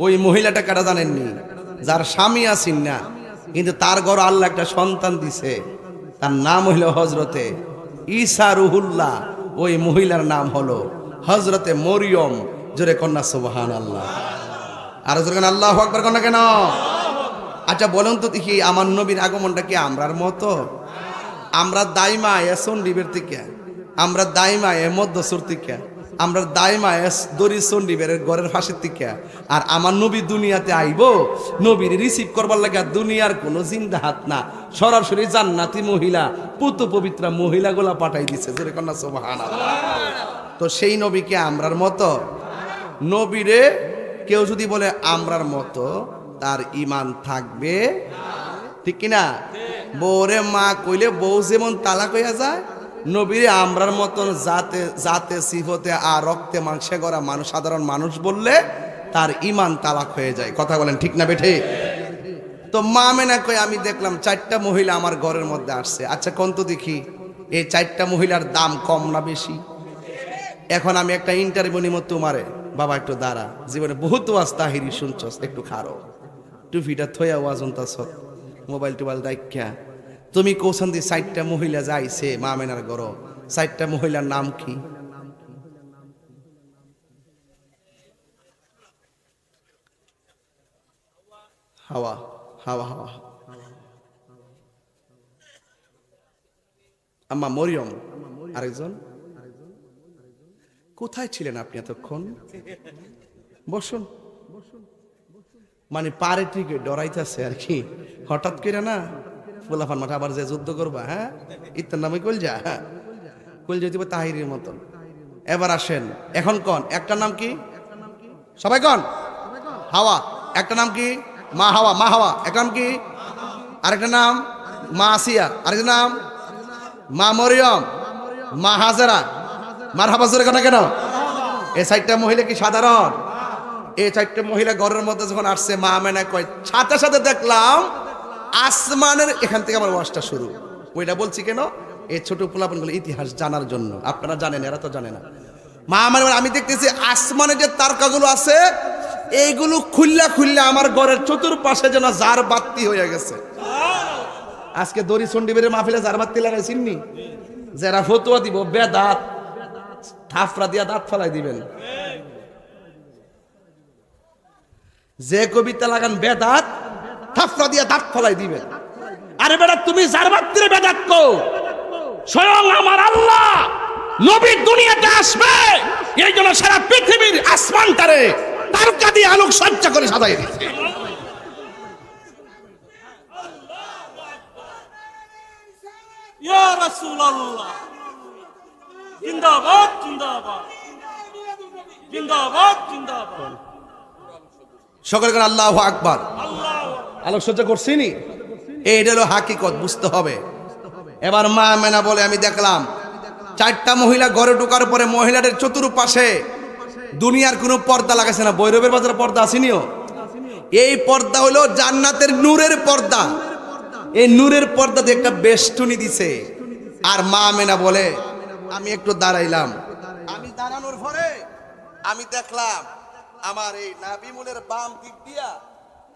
ওই মহিলাটা কারা জানেননি? যার স্বামী আছেন না, কিন্তু তার ঘর আল্লাহ একটা সন্তান দিছে, তার নাম হইল হজরতে ঈসা রুহুল্লাহ। ওই মহিলার নাম হলো হজরতে মরিয়ম। জোরে কন্যা সুবহানাল্লাহ। আর জোরে কন্যা আল্লাহু আকবার কন্যা কেন? আচ্ছা বলুন তো দেখি আমার নবীর আগমনটা কি আমরার মতো? আমরা দাইমা এসন ডিবের থেকে, আমরা দাইমা এ মধ্যসুর থেকে, আমরা দাইমা এস দরি সন্ডিবের ঘরের ফাঁসের থেকে। আর আমার নবী দুনিয়াতে আইব, নবীর রিসিভ করবার লাগে দুনিয়ার কোনো জিন্দা হাত না, সরাসরি জান্নাতি মহিলা পুত পবিত্রা মহিলাগুলা পাঠাই দিছে। জোরে কন্যা সুবহানাল্লাহ। তো সেই নবীকে আমরার মতো? নবীরে কেউ যদি বলে আমরার মতো, তার ঈমান থাকবে, ঠিক কিনা? বউরে মা কইলে বউ যেমন তালাক হইয়া যায়, নবীরে আমরার মতন জাতে জাতে সিফতে আর রক্তে মাংসে গড়া মানুষ, সাধারণ মানুষ বললে তার ঈমান তালাক হয়ে যায়। কথা বলেন ঠিক না বেঠে? তো মা মেনা কই আমি দেখলাম 4টা মহিলা আমার ঘরের মধ্যে আসছে। আচ্ছা কোন তো দেখি এই 4টা মহিলার দাম কম না বেশি? এখন আমি একটা ইন্টারভিউ নিব তোমারে, বাবা একটু দাঁড়া, জীবনে বহুত ওয়াজ তাহিরি শুনছস, একটু খারো, টুপিটা থইয়া ওয়াজ অন্তাস, মোবাইল টোবাইল রাইখা তুমি কৌশন দি 4টা মহিলা যাইছে মা মেনার ঘর, 4টা মহিলার নাম কি? হাওয়া হাওয়া হাওয়া, আম্মা মরিয়ম, আরেকজন কোথায় ছিলেন আপনি এতক্ষণ? বসুন। মানে পারে ঠিক ডরাইতেছে আর কি, হঠাৎ করে না ফুলাফান মাঠে আবার যে যুদ্ধ করবা। হ্যাঁ, ইত্যার নামে কলজা, হ্যাঁ কলজা দিব তাহিরের মতন। এবার আসেন, এখন কন একটা নাম কি? সবাই কন হাওয়া। একটা নাম কি? মা হাওয়া। মা হাওয়া একটা নাম কি? আরেকটা নাম মা আসিয়া, আরেকটা নাম মা মরিয়ম, মা হাজেরা। মার হাবা জোরে কেন কেন? এই 4টা মহিলা কি সাধারণ? এই 4টা মহিলা ঘরের মধ্যে যখন আসছে, মা আমেনা কয় সাথে সাথে দেখলাম আসমানের, এখান থেকে আমার ওয়াজটা শুরু। ওইটা বলছি কেন? এই ছোট পোলাপনগুলো ইতিহাস জানার জন্য। আপনারা জানেন, এরা তো জানে না। মা আমেনা আমি দেখতেছি আসমানে যে তারকাগুলো আছে, এইগুলো খুললা খুললা আমার ঘরের চতুর্পাশে যেন জার বাতি হয়ে গেছে। আজকে দড়ি চন্ডিবের মাহফিলে জার বাতি লাগাই চিননি, যারা ফতুয়া দিব বেদাত, থাফরা দিয়া দাঁত ফেলাই দিবেন। যে কবিতা লাগান বেদাত, থাফরা দিয়া দাঁত ফেলাই দিবেন। আরে বেটা তুমি জার বাতিরে বেদাত কো, স্বয়ং আমার আল্লাহ নবী দুনিয়াতে আসবে, এই জন্য সারা পৃথিবীর আসমানটারে তারকা দিয়ে আলোক সজ্জা করে সাজাই দিয়েছে। ইয়া রাসূলুল্লাহ জিন্দাবাদ জিন্দাবাদ জিন্দাবাদ জিন্দাবাদ। সকলে করে আল্লাহু আকবার। আলোকসজ্জা করছিনি, এইটা হলো হাকিকত, বুঝতে হবে। এবার মা আমেনা বলে, আমি দেখলাম 4টা মহিলা ঘরে ঢোকার পরে মহিলাদের চতুর্পাশে দুনিয়ার কোনো পর্দা লাগাছে না। ভৈরবের বাজারে পর্দা আসেনিও, এই পর্দা হলো জান্নাতের নূরের পর্দা। এই নূরের পর্দাতে একটা বেষ্টনী দিছে। আর মা আমেনা বলে, আমি একটু দাঁড়াইলাম, আমি দাঁড়ানোর পরে আমি দেখলাম আমার এই নাবিমুলের বাম দিক দিয়া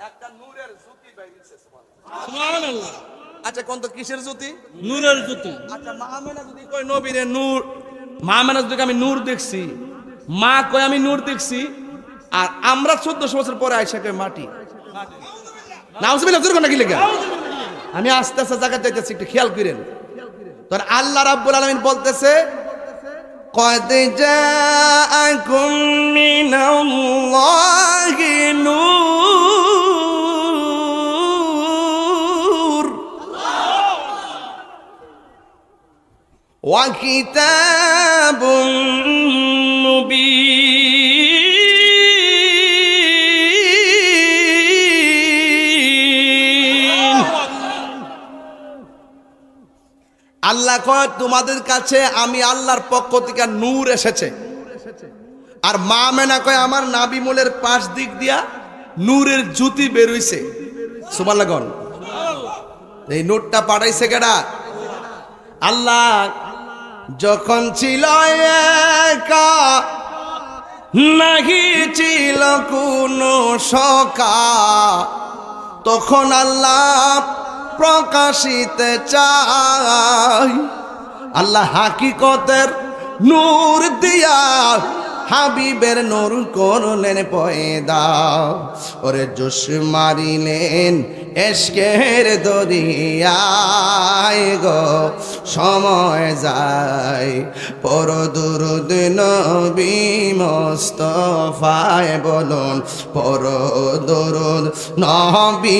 একটা নূরের জ্যোতি বাইরেছে। সুবহানাল্লাহ। আচ্ছা কোন তো কিসের জ্যোতি? নূরের জ্যোতি। আচ্ছা মা আমেনা যদি কয় নবীরে নূর, মা আমেনা যদি আমি নূর দেখছি, মা কয় আমি নূর দেখছি, আর আমরা 1400 বছর পরে আয়সা কয় মাটি। নাউজুবিল্লাহ, জোরে কোন কি লেখা? আমি আস্তে আস্তে জায়গা যাইতেছি, একটু খেয়াল করেন। তখন আল্লাহ রাব্বুল আলামিন বলতেছে, قد جاءكم من الله نور وكتاب مبين। আল্লাহ কয় তোমাদের কাছে আমি আল্লাহর পক্ষ থেকে নূর এসেছে। আর মা আমেনা কয় আমার নাবিমুলের পাশ দিক দিয়া নূরের জ্যোতি বের হইছে। সুবহানাল্লাহ। এই নূরটা পাঠাইছে কেডা? আল্লাহ। যখন ছিল একা, নাহি ছিল কোনো সখা, তখন আল্লাহ প্রকাশিতে চাই। আল্লাহ হাকিকতের নূর দিয়া হাবিবের নূর করলেন পয়দা। ওরে জোশ মারিলেন এশকের দরিয়ায় গো, সময় যায় পর দুরুদ নবী মুস্তাফায় বলুন, পর দুরুদ নবী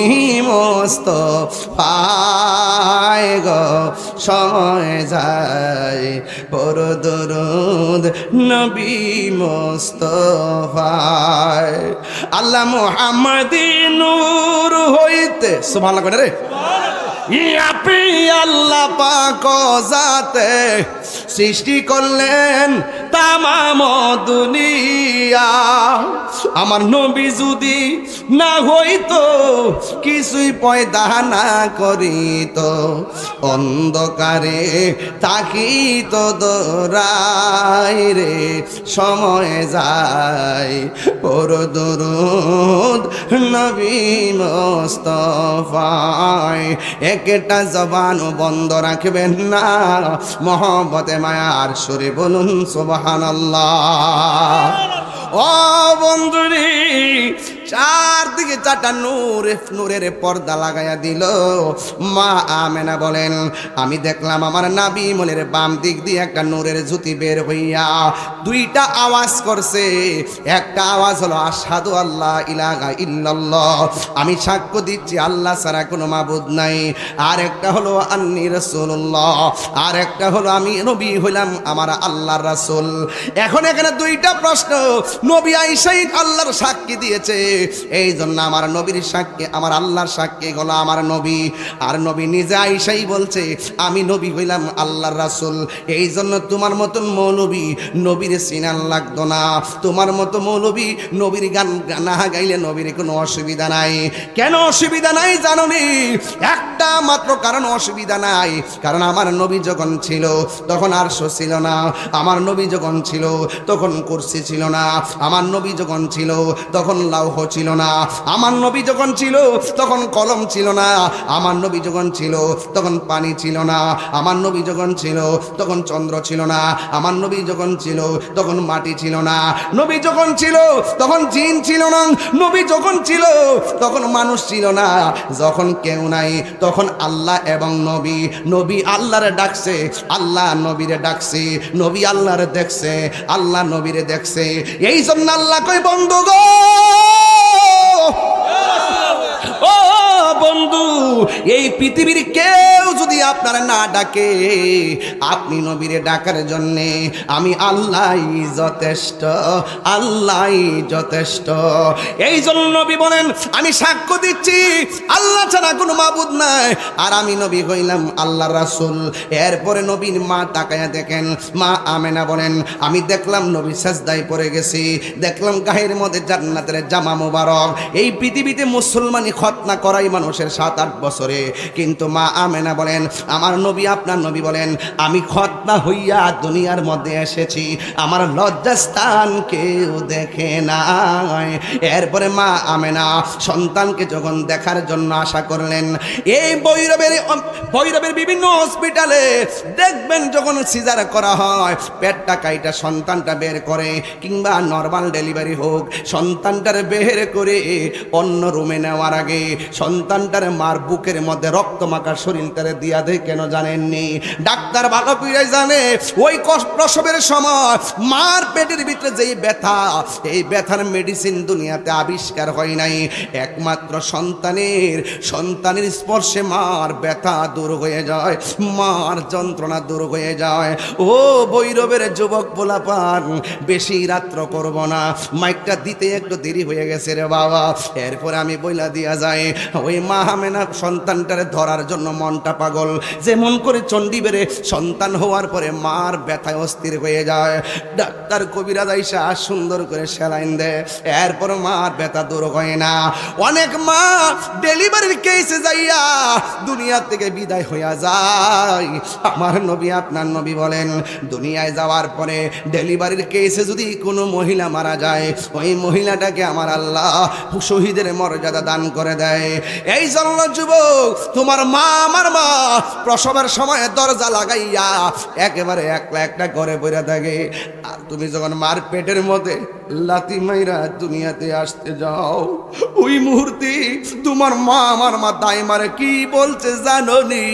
মুস্তাফায় গো, সময় যায় পর দুরুদ নবী মুস্তাফায়। আল্লাহ মুহাম্মাদি নূর হইতে, সুবহানাল্লাহ করে রে, ইয়াপি আল্লাহ পাক জাতে সৃষ্টি করলেন তামাম দুনিয়া। আমার নবী যদি না হইতো, কিছুই পয়দা না করিত, অন্ধকারে থাকিত দোরাই রে, সময় যায় পর দুরুদ নবী মুস্তাফায়। একটা জবান বন্ধ রাখবেন না, মহব্বতে মায়ার সুরে বলুন সুবহানাল্লাহ। ও বন্ধুরি, চারদিকে 4টা নূরের পর্দা লাগাইয়া দিল। মা আমেনা বলেন, আমি দেখলাম আমার নাবি মনের বাম দিক দিয়ে একটা নূরের জ্যোতি বের হইয়া 2টা আওয়াজ করছে। একটা আওয়াজ হলো আশহাদু আল্লাহ ইলাহা ইল্লাল্লাহ, আমি সাক্ষ্য দিচ্ছি আল্লাহ ছাড়া কোনো মাবুদ নাই। আর একটা হলো আন্নী রাসূলুল্লাহ, আর একটা হলো আমি নবী হইলাম আমার আল্লাহর রাসূল। এখন এখানে 2টা প্রশ্ন। নবী আইসাই আল্লাহর সাক্ষী দিয়েছে, এই জন্য আমার নবীর সাক্ষী, আমার আল্লাহর সাক্ষী হলো আমার নবী। আর নবী নিজে আইসাই বলছে আমি নবী হইলাম আল্লাহর রাসূল। এই জন্য তোমার মতন মৌলবী নবীর সিনান লাগতো না। তোমার মতো মৌলবী নবীর গান না গাইলে নবীর কোনো অসুবিধা নাই। কেন অসুবিধা নাই জানো নি? একটা মাত্র কারণ অসুবিধা নাই, কারণ আমার নবী যখন ছিল তখন আরশ ছিল না, আমার নবী যখন ছিল তখন কুরসি ছিল না, আমার নবী যখন ছিল তখন লৌহ ছিল না, আমার নবী যখন ছিল তখন কলম ছিল না, আমার নবী যখন ছিল তখন পানি ছিল না, আমার নবী যখন ছিল তখন চন্দ্র ছিল না, আমার নবী যখন ছিল তখন মাটি ছিল না, নবী যখন ছিল তখন জিন ছিল না, নবী যখন ছিল তখন মানুষ ছিল না। যখন কেউ নাই তখন আল্লাহ এবং নবী, নবী আল্লাহরে ডাকছে, আল্লাহ নবীরে ডাকছে, নবী আল্লাহরে দেখছে, আল্লাহ নবীরে দেখছে। এই জন্য আল্লাহ কই বন্ধু গো, ও বন্ধু, এই পৃথিবীর কেউ যদি যদি আপনারা না ডাকে, আপনি নবীরে ডাকার জন্যে আমি আল্লাহই যথেষ্ট, আল্লাহই যথেষ্ট। এই জন্য নবী বলেন, আমি সাক্ষ্য দিচ্ছি আল্লাহ ছাড়া কোনো মাবুদ নাই, আর আমি নবী হইলাম আল্লাহর রাসূল। এরপরে নবীর মা তাকায়া দেখেন, মা আমেনা বলেন, আমি দেখলাম নবী সাজদায় পড়ে গেছি, দেখলাম গায়ের মধ্যে জান্নাতের জামা মোবারক। এই পৃথিবীতে মুসলমানি খতনা করাই মানুষের 7-8 বছরে, কিন্তু মা আমেনা বলেন, আমার নবী আপনার নবী বলেন, আমি খতনা হইয়া দুনিয়ার মধ্যে এসেছি, আমার লজ্জাস্থান কেউ দেখে নাই। এরপরে মা আমেনা সন্তানকে যখন দেখার জন্য আশা করলেন, এই ভৈরবের বিভিন্ন হসপিটালে দেখবেন যখন সিজার করা হয়, পেটটা কাইটা সন্তানটা বের করে, কিংবা নর্মাল ডেলিভারি হোক, সন্তানটার বের করে অন্য রুমে নেওয়ার আগে সন্তানটার মার বুকের মধ্যে রক্ত মাখা শরীরটারে দিয়া দেয়। কেন জানেননি? ডাক্তার ভালো করে জানে, ওই প্রসবের সময় মার পেটের ভিতরে যেই ব্যথা, এই ব্যথার মেডিসিন দুনিয়াতে আবিষ্কার হয় নাই। একমাত্র সন্তানের স্পর্শে মার ব্যথা দূর হয়ে যায়, মার যন্ত্রণা দূর হয়ে যায়। ও ভৈরবের যুবক পোলাপান, বেশি রাত্র করব না, মাইকটা দিতে একটু দেরি হয়ে গেছে রে বাবা। এরপরে আমি বইলা দিয়া যায়, ওই মা আমেনা সন্তানটারে ধরার জন্য মনটা পাগল, যেমন করে চণ্ডী বেড়ে সন্তান হওয়ার পরে মার ব্যথায় অস্থির হয়ে যায়। ডাক্তার কবিরাজ আইসা সুন্দর করে সেলাইন দেয়, এরপর মার ব্যথা দূর হয় না। অনেক মা ডেলিভারির কেসে যাইয়া দুনিয়া থেকে বিদায় হইয়া যায়। আমার নবী আপনার নবী বলেন, দুনিয়ায় যাওয়ার পরে ডেলিভারির কেসে যদি কোনো মহিলা মারা যায়, ওই মহিলাটাকে আমার আল্লাহ শহীদের মর্যাদা দান করে দেয়। এই জন্য যুবক, তোমার মা আমার মা প্রসবের সময় দরজা লাগাইয়া একেবারে একলা একটা ঘরে বইরা থাকে, আর তুমি যখন মার পেটের মধ্যে লাথি মাইরা দুনিয়াতে আসতে যাও, ওই মুহূর্তে তোমার মা আমার মা দাই মারে কি বলছে জানো নি?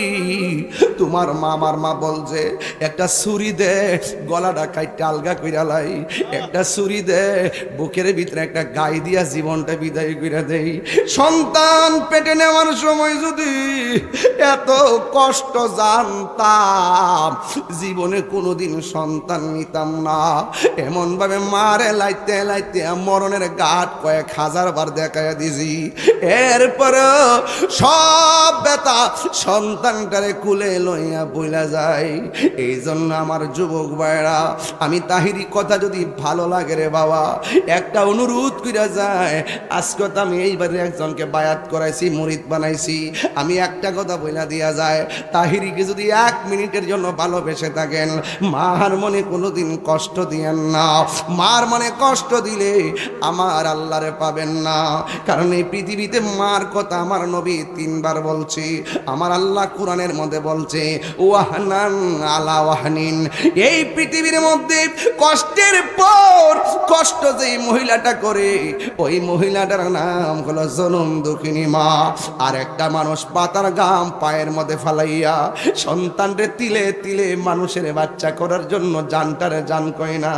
তোমার মা আমার মা বলছে, একটা ছুরি দে, গলাটা কাইটা আলগা কইরা লাই, একটা ছুরি দে, বুকের ভিতরে একটা গাই দিয়া জীবনটা বিদায় কইরা দেই। সন্তান পেটে নেওয়ার সময় যদি এত কষ্ট জানতাম, জীবনে কোনোদিন সন্তান নিতাম না। এমন ভাবে মারে লাইতে লাইতে মরণের ঘাট কয়েক হাজার বার দেখাইয়া দিছি। এরপর সব ব্যথা সন্তানটারে কুলে লইয়া বইলা যায়। এই জন্য আমার যুবক ভাইরা, আমি তাহিরি কথা যদি ভালো লাগে রে বাবা, একটা অনুরোধ কইরা যায়। আজকে তো আমি এইবারে একজনকে বায়াত করাইছি, মুরিদ বানাইছি, আমি একটা কথা বইলা দিয়া যায়, তাহিরিকে যদি 1 মিনিটের জন্য ভালোবেসে থাকেন, মার মনে কোনোদিন কষ্ট দিয়েন না। মার মনে কষ্ট দিলে আমার আল্লাহরে পাবেন না। কারণ এই পৃথিবীতে মার কথা আমার নবী 3 বার বলছি, আমার আল্লাহ কোরআনের মধ্যে বলছে, ওয়াহনান আলা ওয়াহনিন। এই পৃথিবীর মধ্যে কষ্টের পর কষ্ট যেই মহিলাটা করে, ওই মহিলাটার নাম হলো জনম দুঃখিনী মা। আর একটা মানুষ পাতার গাম পায়ের মধ্যে ফালাইয়া সন্তানরে তিলে তিলে মানুষের বাচ্চা করার জন্য জানটারে জান কয় না।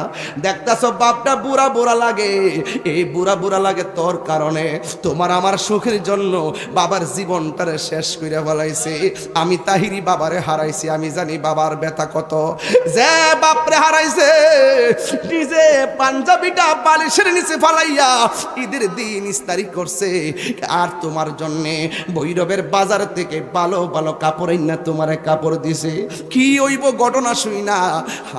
দেখতাছ বাপটা বুড়া বুড়া লাগে, এই বুড়া বুড়া লাগে তোর কারণে। তোমার আমার সুখের জন্য বাবার জীবনটারে শেষ করে ফেলাইছে। আমি তাহিরি বাবারে হারাইছি, আমি জানি বাবার ব্যথা কত। যে বাপরে হারাইছে, নিজে পাঞ্জাবিটা বালিশের নিচে ফালাইয়া ঈদের দিন ইস্তারি করছে, আর তোমার জন্যে ভৈরবের বাজার থেকে ভালো ভালো কাপড় না তোমারে কাপড় দিছে। কি হইব ঘটনা শুই না,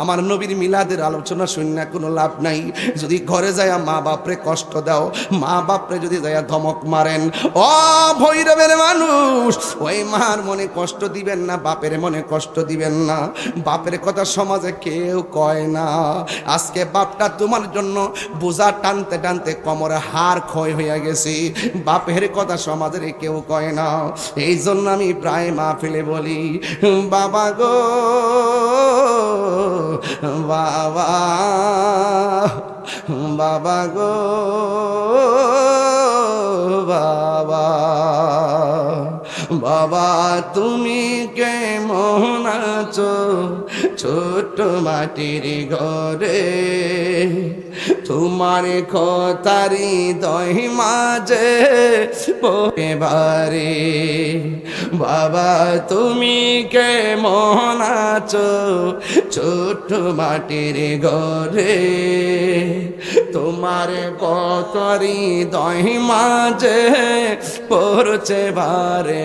আমার নবীর মিলাদের আলোচনা শুই না কোনো লাভ নাই। যদি ঘরে যায় মা বাপরে কষ্ট দাও, মা বাপরে যদি যায় ধমক মারেন, ও ভৈরবের মানুষ, ওই মার মনে কষ্ট দিবেন না, বাপের মনে কষ্ট দিবেন না। বাপের কথা সমাজে কেউ কয় না। আজকে বাপটা তোমার জন্য বোঝা টানতে টানতে কোমরে হাড় ক্ষয় হয়ে গেছে, বাপের কথা সমাজের কেউ কয় না। এই জন্য আমি প্রায় মাহফিলে বলি, বাবা গো বাবা, বাবা গো বাবা, বাবা তুমি কেমন আছো ছোট মাটির ঘরে তোমার কথারি দহি মাঝে পড়ে বাবা তুমি কেমন আছো ছোট মাটির ঘরে তোমার কথারি দহি মাঝে পড়ছে বারে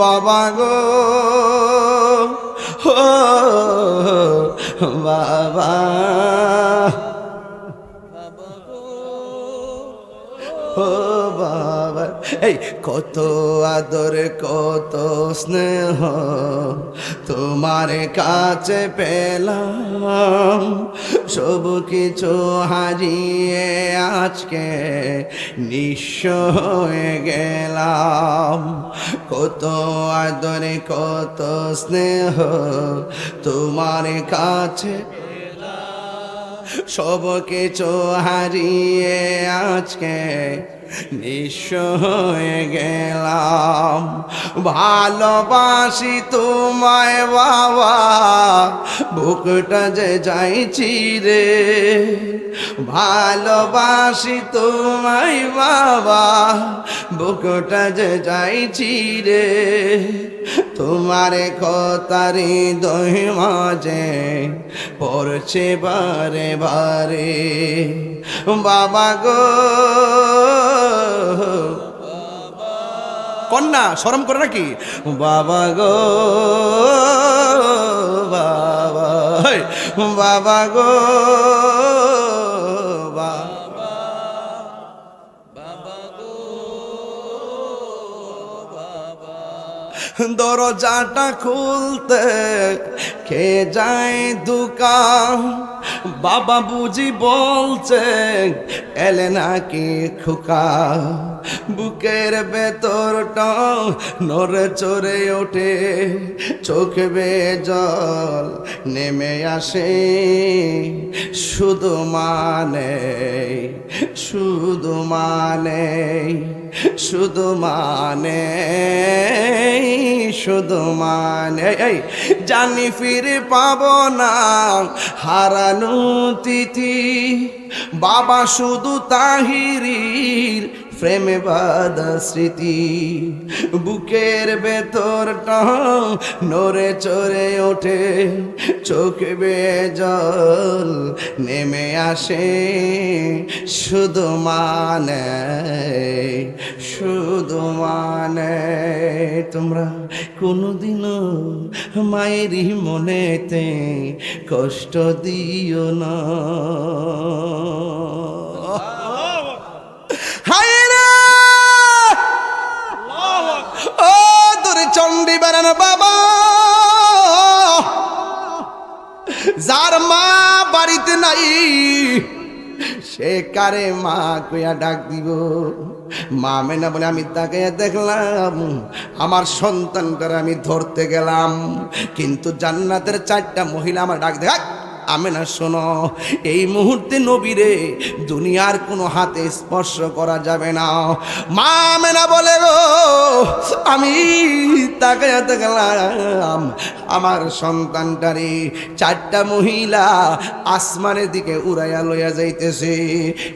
বাবা গো হো বাবা ও বাবা এই কত আদর কত স্নেহ তোমার কাছে পেলাম সব কিছু হারিয়ে আজকে নিঃস্ব হয়ে গেলাম কত আদর কত স্নেহ তোমার কাছে সব কিছু হারিয়ে আজকে নিঃস্ব হয়ে গেলাম ভালোবাসি তোমায় বাবা বুকটা যে যাইছি রে ভালোবাসি তোমায় বাবা বুকটা যে যাইছি রে তোমার কথারি দহি মাঝে পড়ছে বারে বারে বাবা গো কন্যা শরম করে নাকি বাবা গো বাবা বাবা গো দরজাটা খুলতে কে যায় দোকান বাবা বুঝি বলছে এলে নাকি খোকা বুকের ভেতরটা নড়ে চড়ে ওঠে চোখে বেয়ে জল নেমে আসে শুধু মানে শুধু মানে শুধু মানে শুধু মানে জানি ফিরে পাবো না হারানো তিথি বাবা শুধু তাহিরির প্রেমে বাঁধা স্মৃতি বুকের ভেতরটা নড়ে চড়ে ওঠে চোখে বেয়ে জল নেমে আসে শুধু মানে শুধু মানে তোমরা কোনোদিনও মায়েরই মনেতে কষ্ট দিও না চন্ডী বেড়ানো বাবা যার মা বাড়িতে নাই সে কারে মা কইয়া ডাক দিব মা মেনা বলে আমি তাকে দেখলাম আমার সন্তানটারে আমি ধরতে গেলাম কিন্তু জান্নাতের 4টা মহিলা আমার ডাক দেখ আমি না শোনো এই মুহূর্তে নবীরে দুনিয়ার কোনো হাতে স্পর্শ করা যাবে না মা মেনা বলে গো আমি তাকে দেখলাম আমার সন্তানটারে 4টা মহিলা আসমানের দিকে উড়াইয়া লইয়া যাইতেছে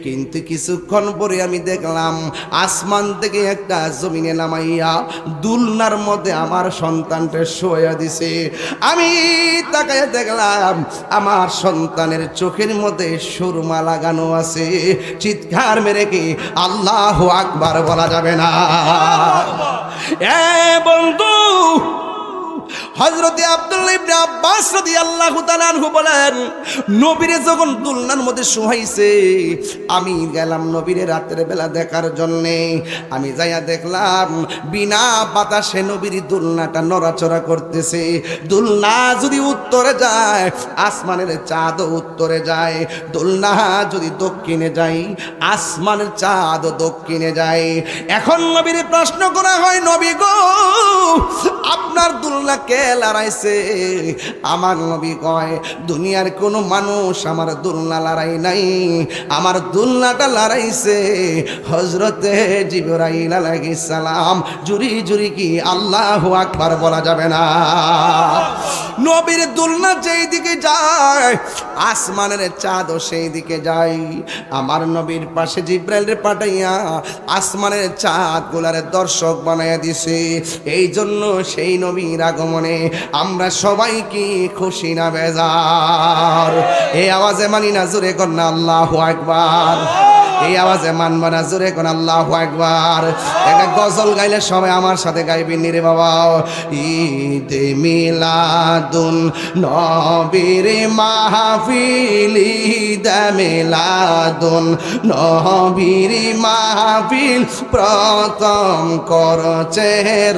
কিন্তু কিছুক্ষণ পরে আমি দেখলাম আসমান থেকে একটা জমিনে নামাইয়া দুলনার মধ্যে আমার সন্তানটা শোয়া দিছে আমি তাকে দেখলাম আমার সন্তানের চোখের মধ্যে সুরমা লাগানো আছে চিৎকার মেরে কি আল্লাহু আকবার বলা যাবে না এ বন্ধু হযরতে আব্দুল্লাহ ইবনে আব্বাস রাদিয়াল্লাহু তাআলা আনহু বলেন নবীরে যখন দুলনার মধ্যে শোয়াইছে আমি গেলাম নবীরে রাতের বেলা দেখার জন্য আমি যাইয়া দেখলাম বিনা বাতাসে নবীর দুলনাটা নড়াচড়া করতেছে দুলনা যদি উত্তরে যায় আসমানের চাঁদ উত্তরে যায় দুলনা যদি দক্ষিণে যায় আসমানের চাঁদ দক্ষিণে যায় এখন নবীর প্রশ্ন করা হয় নবী গো আপনার দুলনা কে লড়াইছে আমার নবী কয় দুনিয়ার কোনো মানুষ আমার দুলনা লড়াই নাই, আমার দুলনাটা লড়াইছে হযরতে জিবরাইল আলাইহিস সালাম। জুরি জুরি কি আল্লাহু আকবার বলা যাবে না? নবীর দুলনা যেই দিকে যায় আসমানের চাঁদও সেই দিকে যায়। আমার নবীর পাশে জিবরাইলরে পাঠাইয়া আসমানের চাঁদ গুলারে দর্শক বানাইয়া দিছে। এই জন্য সেই নবীর আগমনে আমরা সবাই কি খুশি না বেজার? এই আওয়াজে মানি না জোরে কন্যা আল্লাহু আকবার। এই আওয়াজে মানবা না জোরে কোন আল্লাহু আকবার। একটা গজল গাইলে সবাই আমার সাথে গাইবেন রে বাবা। ঈদে মিলাদুন নবীর মাহফিল, ঈদে মিলাদুন নবীর মাহফিল প্রথম করছে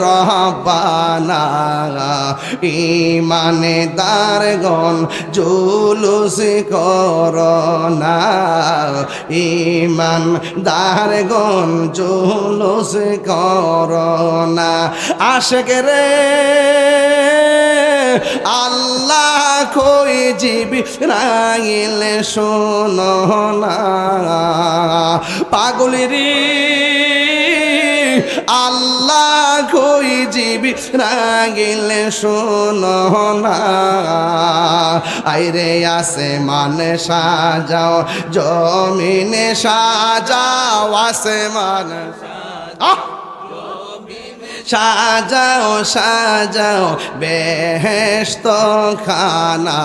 রব্বানা। ঈমানদারগণ জুলুস করোনা, ঈমানদারগণ জুলুস করোনা। আশিক রে আল্লাহ কই জিবরাইল শোনো না, পাগলেরি আল্লাহ কই জিবরাইল শোনো না। আইরে আসমান সাজাও জমিনে সাজাও, আসমান সাজাও সাজাও বেহেশত খানা।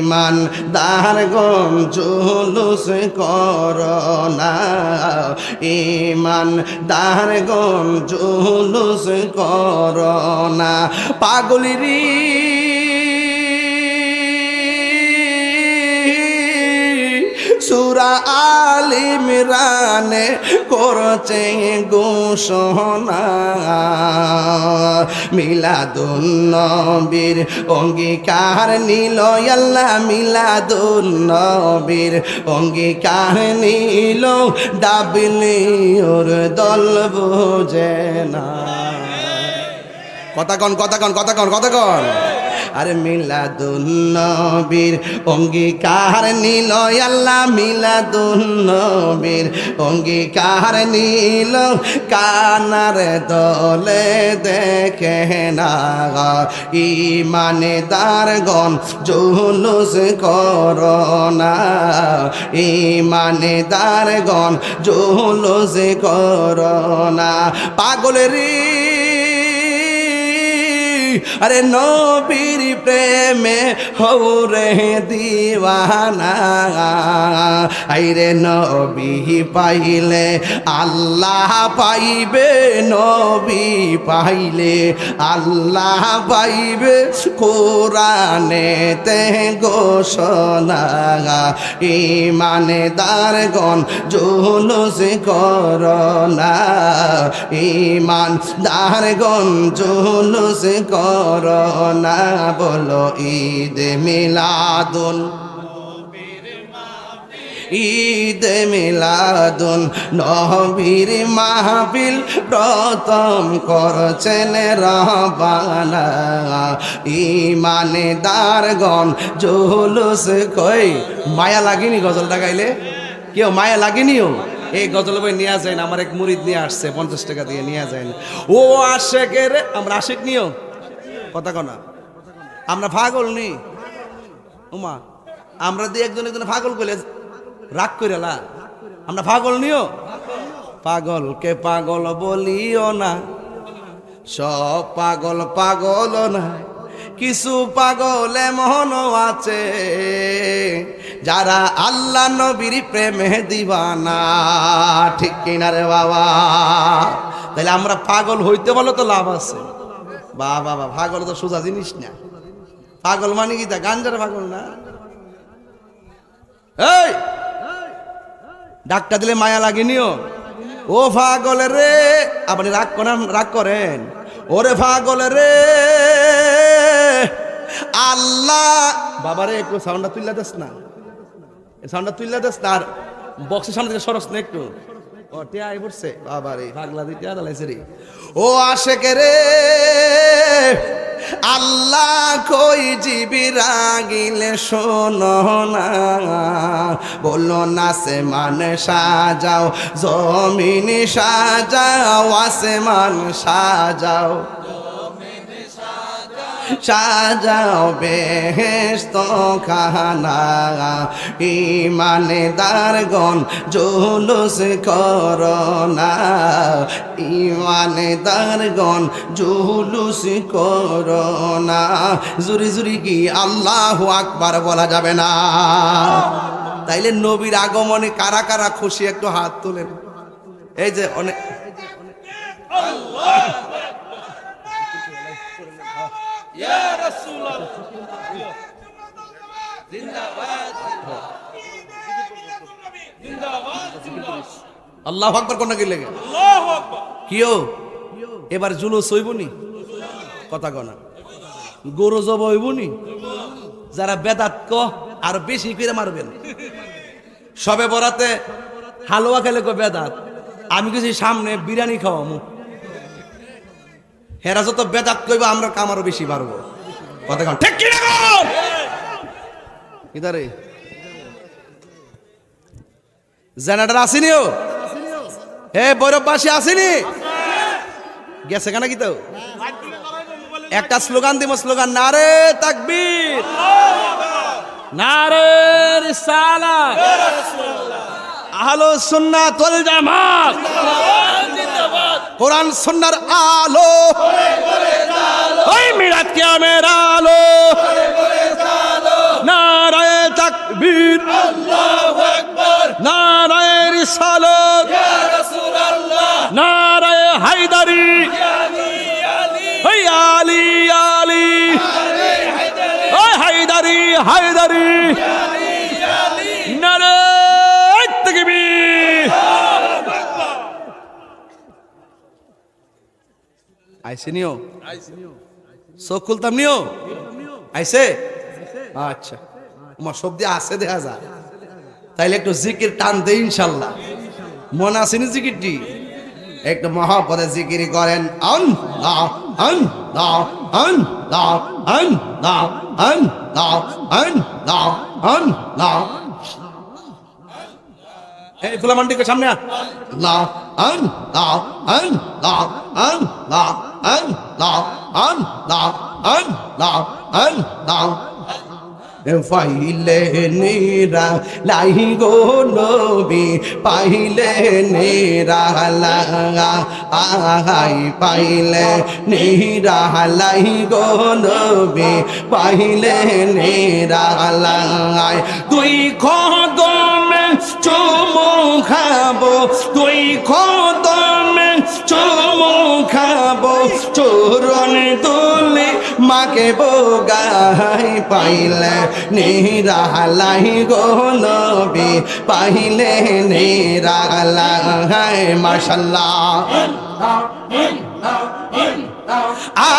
ঈমানদারগণ জুলুস করোনা, ঈমানদারগণ জুলুস করোনা। পাগলেরি সূরা আল ইমরানে করছে ঘোষণা, মিলাদুন নবীর অঙ্গীকার নিল আল্লাহ, মিলাদুন নবীর অঙ্গীকার নিল, ডাবলিওর দল বোঝে না। কথা কন কথা কন কথা কন কথা কন। আরে মিলাদুন নবীর অঙ্গীকার নিল আল্লাহ, মিলাদুন নবীর অঙ্গীকার নিল, কানার দলে দেখে না। ঈমানদারগণ জুলুস করোনা, ঈমানদারগণ জুলুস করোনা। পাগলেরি আরে নবীর প্রেমে হৌরে দিওয়ানা। আইরে নবী পাইলে আল্লাহ পাইবে, নবী পাইলে আল্লাহ পাইবে, কোরআনেতে ঘোষণা। ঈমানদারগণ জুলুস করোনা, ঈমানদারগণ জুলুস করোনা। বলো ঈদ মিলাদুন, ঈদ মিলাদুন নবীর মাহফিল প্রথম করছেন রব্বানা। ঈমানদারগণ জুলুস কই। মায়া লাগেনি গজলটা গাইলে? কেউ মায়া লাগেনিও? এই গজল বই নিয়ে যায় না, আমার এক মুরিদ নিয়ে আসছে 50 টাকা দিয়ে নিয়ে যায় না। ও আশেকের আমরা আশেক নিও কথা কনা, আমরা পাগল নি উমা, আমরা দিয়ে একজন একজন পাগল করলে রাগ করে লা, আমরা পাগল নিও। পাগলকে পাগল বলিও না, সব পাগল পাগল না, কিছু পাগল এমন আছে যারা আল্লাহ নবীর প্রেমে দিবানা। ঠিক কিনা রে বাবা? তাহলে আমরা পাগল হইতে বলো তো লাভ আছে। বাবা বাবা, পাগল তো সোজা জিনিস না। পাগল মানে কি তা গাঞ্জার পাগল না। এই ডাক্তার দিলে মায়া লাগেনিও? ও পাগল রে, আপনি রাগ করেন। ওরে পাগল রে আল্লাহ, বাবারে একটু সাউন্ডটা তুললা দেস না, সাউন্ডটা তুললা দেস না, আর বক্সের সামনে থেকে সরস না একটু। ও টিয়া আই পড়ছে বাবা রে পাগলা দি টিয়া দালাইছে রে ও আশেকে রে আল্লাহ কই জিবি রাগিলে শোনো না বলো না আসমান সাজাও জমিন সাজাও আসমান সাজাও সাজাও বেহেশত খানা ইমানদারগণ জুলুস করোনা ইমানদারগণ জুলুস করোনা জুরি জুরি কি আল্লাহু আকবার বলা যাবে না তাইলে নবীর আগমনে কারা কারা খুশি একটু হাত তুলেন এই যে অনেক ইয়া রাসূলুল্লাহ জিন্দাবাদ জিন্দাবাদ আল্লাহু আকবার কোন কি লাগে আল্লাহু আকবার কিও এবার জুলুস হইবনি কথা কনা গরু জব হইবনি যারা বেদাত ক আর বেশি করে মারবেন সবে বরাতে হালুয়া খেলে কো বেদাত আমি কিছু সামনে বিরিয়ানি খাওয়ামু হেরা যত বেদাত কইবা আমরা কামারও বেশি পারবো কথা কন ঠিক কি না কোন ইদারে জেনারেটর আসেনিও হে বৈরববাসী আসেনি গেছে কেন কি তো একটা স্লোগান দিব স্লোগান নারে তাকবীর নারে রিসালাত আহলুস সুন্নাত ওয়াল জামাত জিন্দাবাদ কোরআন সুন্নাহর আলো ওই মিলাদ কিয়ামের আলো নারে তাকবীর আল্লাহু আকবার নারে রিসালাত ইয়া রাসূলুল্লাহ নারে হায়দারি আলী আলী ওই আলী আলী আলী হায়দারি ওই হায়দারি হায়দারি আলী আলী নারে তাকবীর আইসে নিও চোখ খুলতাম নিও আইসে আচ্ছা তোমার শব্দ আছে দেখা যায় তাইলে একটু জিকির টান দে ইনশাল্লাহ মনে আসেনি জিকিরটি একটু মহাপদে জিকির করেন আন দা আন দা আন দা আন দা আন দা আন দা আন দা এই ফুলা মান্ডিকে সামনে আ লা আন দা আন দা আন দা আন দা আন দা আন দা আন দা পাইলে নিরা লাই গো নবী পাইলে নিরা লাগা আহাই পাইলে নিরা লাই গো নবী পাইলে নিরা লাগাই তুই কদমে চুমু খাবো তুই কদমে চুমু খাবো চরণ তুলি মাকে বোগাই পাইলে নিরালাই গো নবী পাইলে নিরালাই মাশাআল্লাহ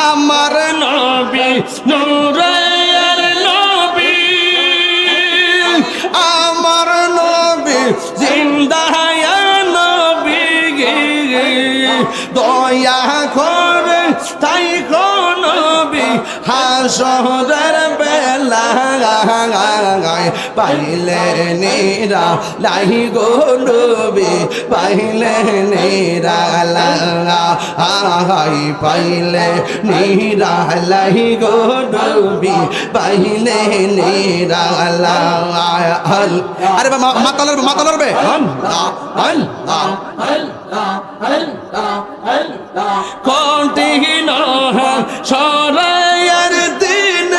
আমার নবী নূরের নবী আমার নবী জিন্দা নবী দয়া করে তাই নবী হাসরের বেলা পাইলে নিরা লাই গো নবী পাইলে নিরা লাই পাইলে নিরা লাই গো নবী পাইলে নিরা লাই আরে মাথা লড়বে মাথা লড়বে কোনটি সরাইয়ার দিন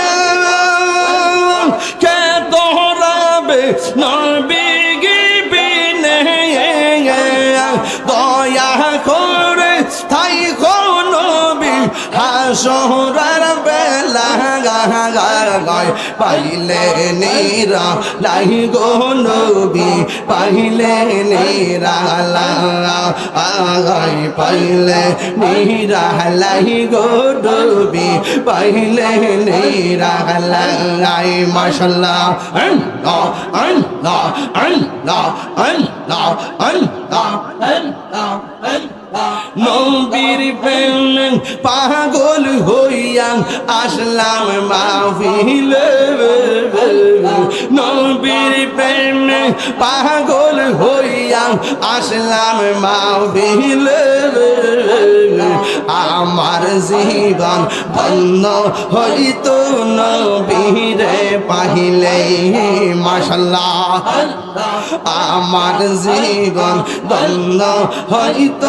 কে তোরাবে নবী গিবিনে দয়া করে তাই নবী হাসরের বেলা গায় পাইলে নিরা লাই গো নবী পাইলে নিরা লাই পাইলে নিরা লাই গো নবী পাইলে নিরা লাই মাশাআল্লাহ আল্লাহ আল্লাহ আল্লাহ আল্লাহ আল্লাহ আল্লাহ নবীর প্রেমে পাগল হইয়া আসলাম মাহফিলে নবীর প্রেমে পাগল হইয়া আসলাম মাহফিলে আমার জীবন ধন্য হইত নবীরে পাহিলে মাশাআল্লাহ আমার জীবন ধন্য হইত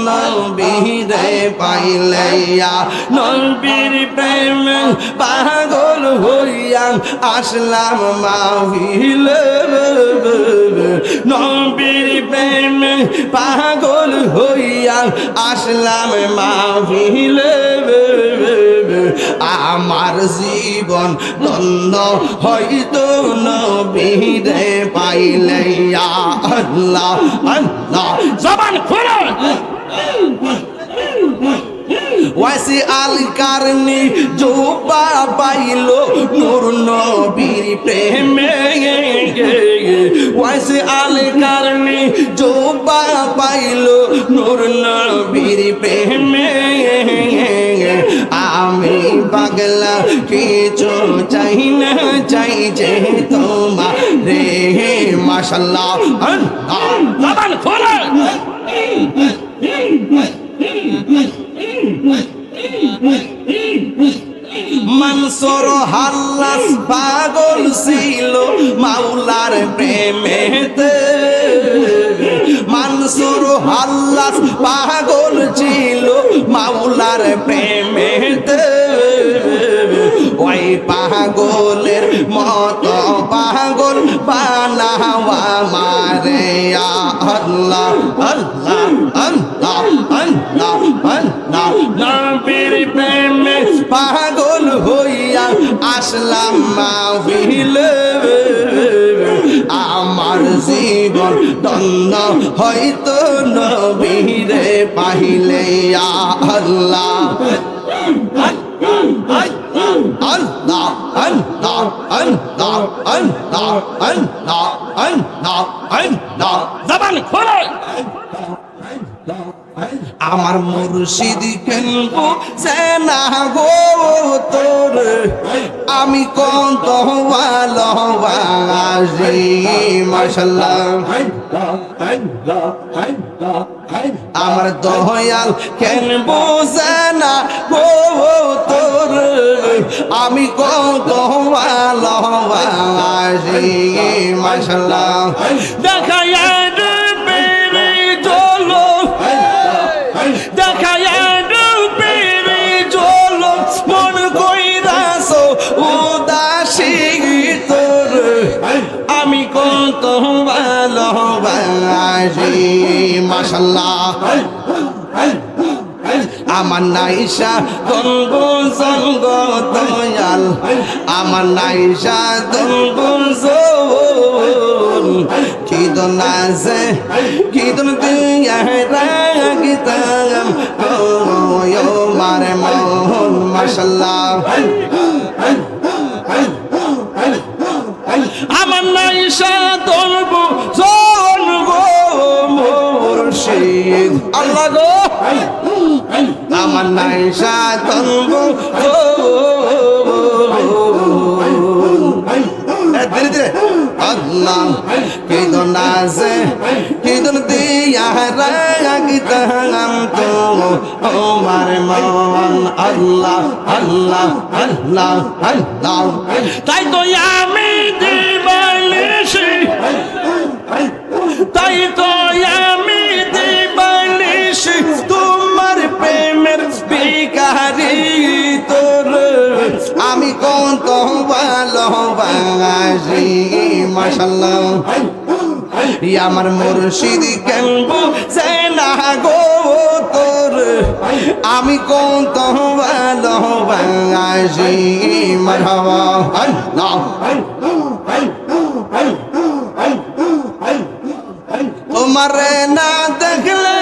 নবীরে পাইলে নবীর প্রেমে পাগল হইয়া আসলাম মাহফিলে নবীর প্রেমে পাগল হইয়া আসলাম মাহফিলে আমার জীবন ধন্য হইত নবীরে পাইলে আল্লাহ আল্লাহ জবান খুলে ওয়াসি আল কারনি জোবা পাইলো নূর নবীর প্রেমে ওয়াসি আল কারনি জোবা পাইলো নূর নবীর প্রেমে আমি পাগলা কিছু চাই না চাই যে তোমার রে মাশাআল্লাহ জবান খোলা মনসুর হাল্লাস পাগল ছিল মাওলার প্রেমেতে মনসুর হাল্লাস পাগল ছিল মাওলার প্রেমেতে ওই পাগলের মতো পাগল বানাওয়া মারে আল্লাহ আল্লাহ আল্লাহ আল্লাহ আল্লাহ নবীর প্রেমে পাগল হইয়া আসলাম মাহফিলে আমার জীবন ধন্য হয়তো নবীরে পাইলে আল্লাহ আল্লাহ আল্লাহ আল্লাহ আল্লাহ আল্লাহ আল্লাহ আল্লাহ জবান খোলো আমার মুর্শিদ কেনবো সেনা গো তোর আমি কত ভালোবাসি মাশাআল্লাহ আমার দয়াল কেনবো সেনা গো তোর আমি কত ভালোবাসি মাশাআল্লাহ দেখায়া আমি কত ভালোবাসি মাশাআল্লাহ আমার নাইশা দঙ্গ সঙ্গ দয়াল আমার নাইশা দঙ্গ কি দন আছে কি দন দিয়া রাগিতাম ও মারে মন মাশাআল্লাহ আমার নাইশা দলব জন গো মুর্শিদ আল্লাহ গো আমার নাইশা দলব ধীরে ধীরে আল্লাহ কি দন আছে কি দন দিয়া রাগিতাম তো ও মারে মন আল্লাহ আল্লাহ আল্লাহ আল্লাহ তাই তো আমি দিবালিশি তাই তো আমি দিবালিশি তোমার প্রেমের ভিখারি তোর আমি কত ভালোবাসি মাশাআল্লাহ আমার মুর্শিদ কেনবো সেনা গো তোর রে আমি কত ভালোবাসি মারহাবা আল্লাহ তোমার না দেখলে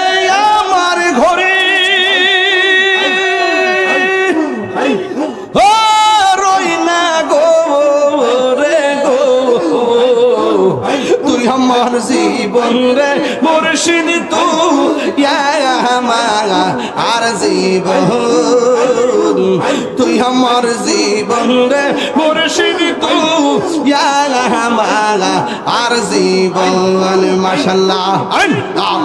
আমার ঘরে ও রই না গো রে গো তুই আমার জীবন রে মুর্শিদ তুই আমার আর জীবন তুই আমার জীবন রে মুর্শিদ তুই আমার আর জীবন মাশাআল্লাহ আল্লাহ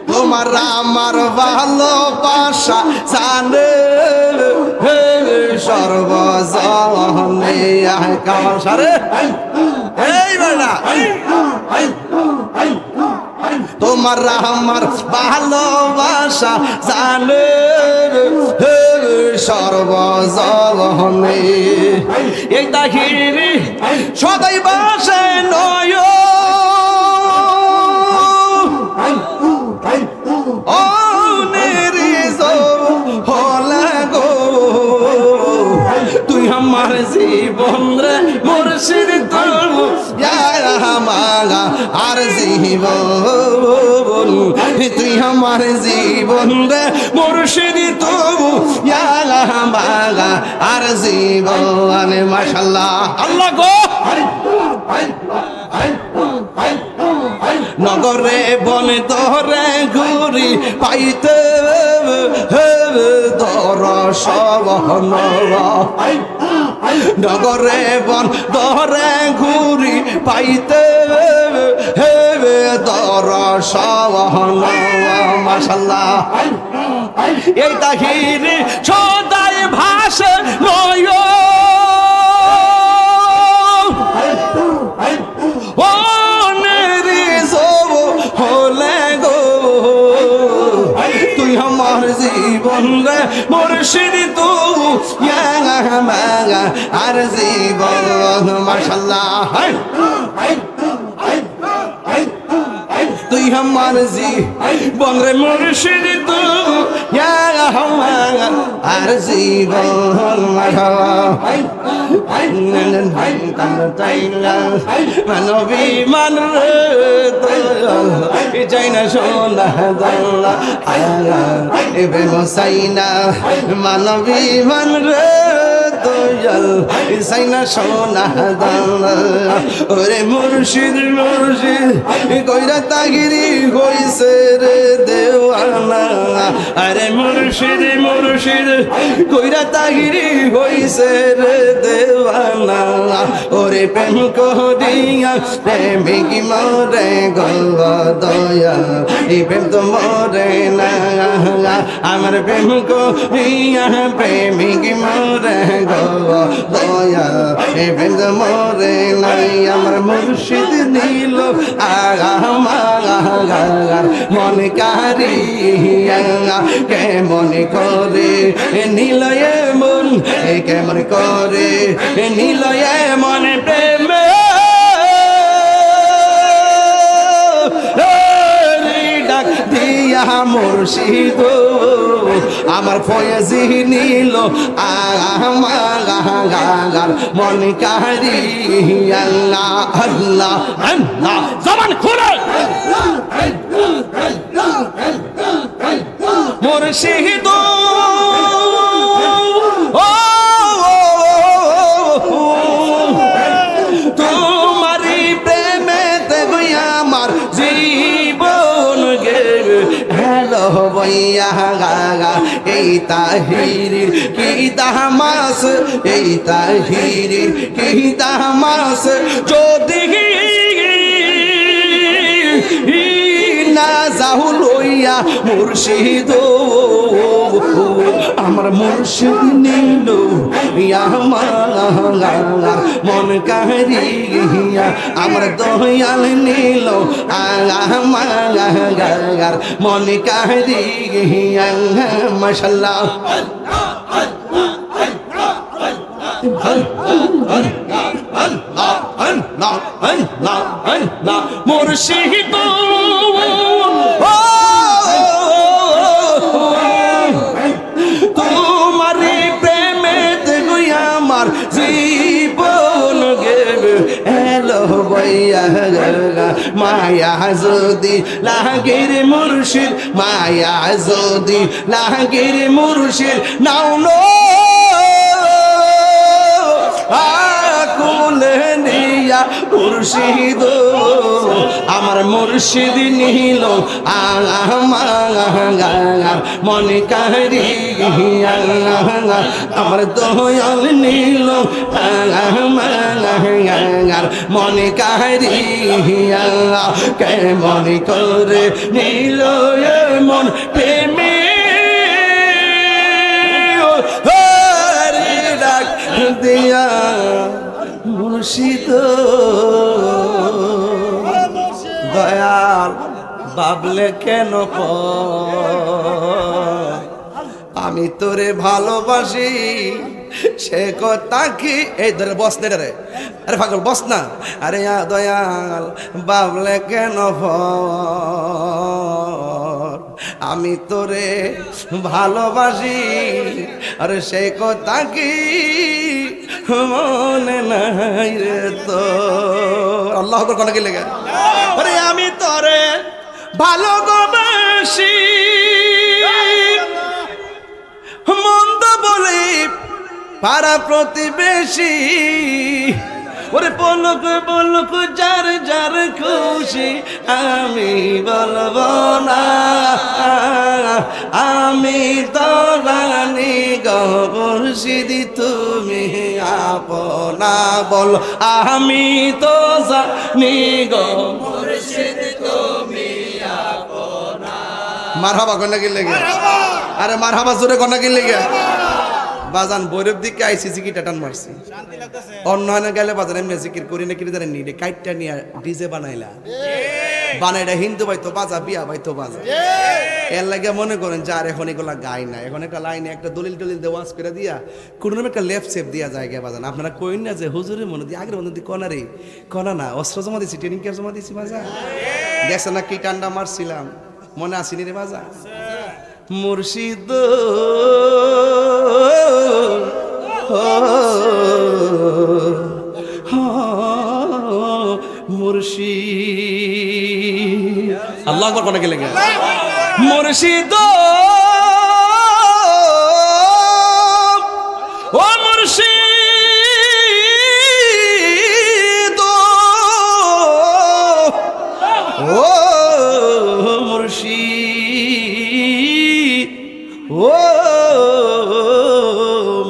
তোমার আমার ভালোবাসা জানে সর্বজনে কামাল সারে এই বেটা তোমার আমার ভালোবাসা জানে সর্বজনে এই তাহিরি সদাই বাসে নয় ও নিরিজ হলে গো তুই আমার জীবন রে মুর্শিদ তুই আমার আর জীবন তুই আমার জীবন রে মুর্শিদ তুই আমার আর জীবন মাশাআল্লাহ আল্লাহ গো নগরে বনে ধরে ঘুরি পাইতে ধর সবন নগরে বন ধরে ঘুরি পাইতে ধর সবন মাশাআল্লাহ এই তাহিরি সদাই ভাষে নয় ও নিরিজ হলে গো তুই আমার জীবন রে মুর্শিদ তুই আমার আর জীবন মাশাআল্লাহ তুই আমার জীবন রে মুর্শিদ তুই আমার আর জীবন মানবী মান রে চাই না সোনা দাল্লা এবে মসাইনা মানবী মান রে দয়াল সাইনা সোনা দাল্লা ওরে মুর্শিদ মুর্শিদ কইরা তাগিরি হইছে রে দেওয়ানা আরে মুর্শিদ মুর্শিদ কইরা তাগিরি হইছে রে দেওয়ানা ওরে প্রেম করিয়া প্রেমিক মরে গল দয়া এই প্রেম তো মরে না আমার প্রেম করিয়া প্রেমিক মরে গল দয়া এই প্রেম তো মরে নাই আমার মুর্শিদ নিল আমার মন কারিয়া কেমন করে নিলয়ে মন কেমন করে নিলয়ে মন প্রেমে ডাক দিয়া মুর্শিদ আমার ফয়েজি নিল আমার মন কারিয়া আল্লাহ আল্লাহ আল্লাহ জবান খুলে মুর্শিদ তোমারি প্রেমেতে গইয়া আমার জীবন গে হ্যালো বইয়া গা এই তাহিরির কি তামাস এই তাহিরির কি তামাস যদি না যাও লইয়া মুর্শিদ আমার মুর্শিদ নিল আমার মন কারিয়া আমার দয়াল নিল আমার মন কারিয়া মাশাআল্লাহ মুর্শিদ তোমারি প্রেমেতে গইয়া আমার জীবন গেবে এলো বইয়া মায়া যদি লাগের মুর্শিদ মায়া যদি লাগের মুর্শিদ নাও নো আকুলে নিয়া মুর্শিদ আমার মুর্শিদ নিল আমার মনে কারিয়া আমার দয়াল নিল আমার মনে কারিয়া কে মনে করে নিল মন প্রেমে ডাক দিয়া মুর্শিদ দয়াল বাবলে কেন আমি তোরে ভালোবাসি সে কথা কি এই ধরে বস না রে আরে পাগল বস না আরে দয়াল বাবলে কেন আমি তোরে ভালোবাসি আরে সে কথা কি মনে নাই রে তো আল্লাহ কোন কি লেগে আরে আমি তোরে ভালোবাসি মন্দ বলে পাড়া প্রতিবেশী ওরে পলক পলক যার যার খুশি আমি বলবো না আমি তো রানী মুর্শিদি তুমি আপনা বল আমি তো জানি গো মুর্শিদ তুমি আপনা মারহাবা কোন কি লেগে আরে মারহাবা জোরে কোন কি লেগে বাজান বৈরব দিকে আইসি জিকিটা টান মারছি অন্য গেলে বাজান এমনি জিকির করি না কি জানেন নি কাইটটা নিয়ে ডিজে বানাইলা বানাইটা হিন্দু বাইতো বাজা বিয়া বাইতো বাজা এর লাগে মনে করেন যে আর এখন এগুলা গাই না এখন একটা লাইনে একটা দলিল টলিল দেওয়াজ করে দিয়া কোনো একটা লেফট সেপ দিয়া জায়গা বাজান আপনারা কইন না যে হুজুরের মনে দিয়ে আগের মনে দিয়ে কনারে কনা না অস্ত্র জমা দিছি ট্রেনিং ক্যাম্প জমা দিছি বাজা দেখছেন না কি টান্ডা মারছিলাম মনে আসিনি রে বাজা মুর্শিদ মুর্শিদ আল্লাহ আকবার কোন গেলে মুর্শিদ ও মুর্শিদ ও মুর্শিদ ও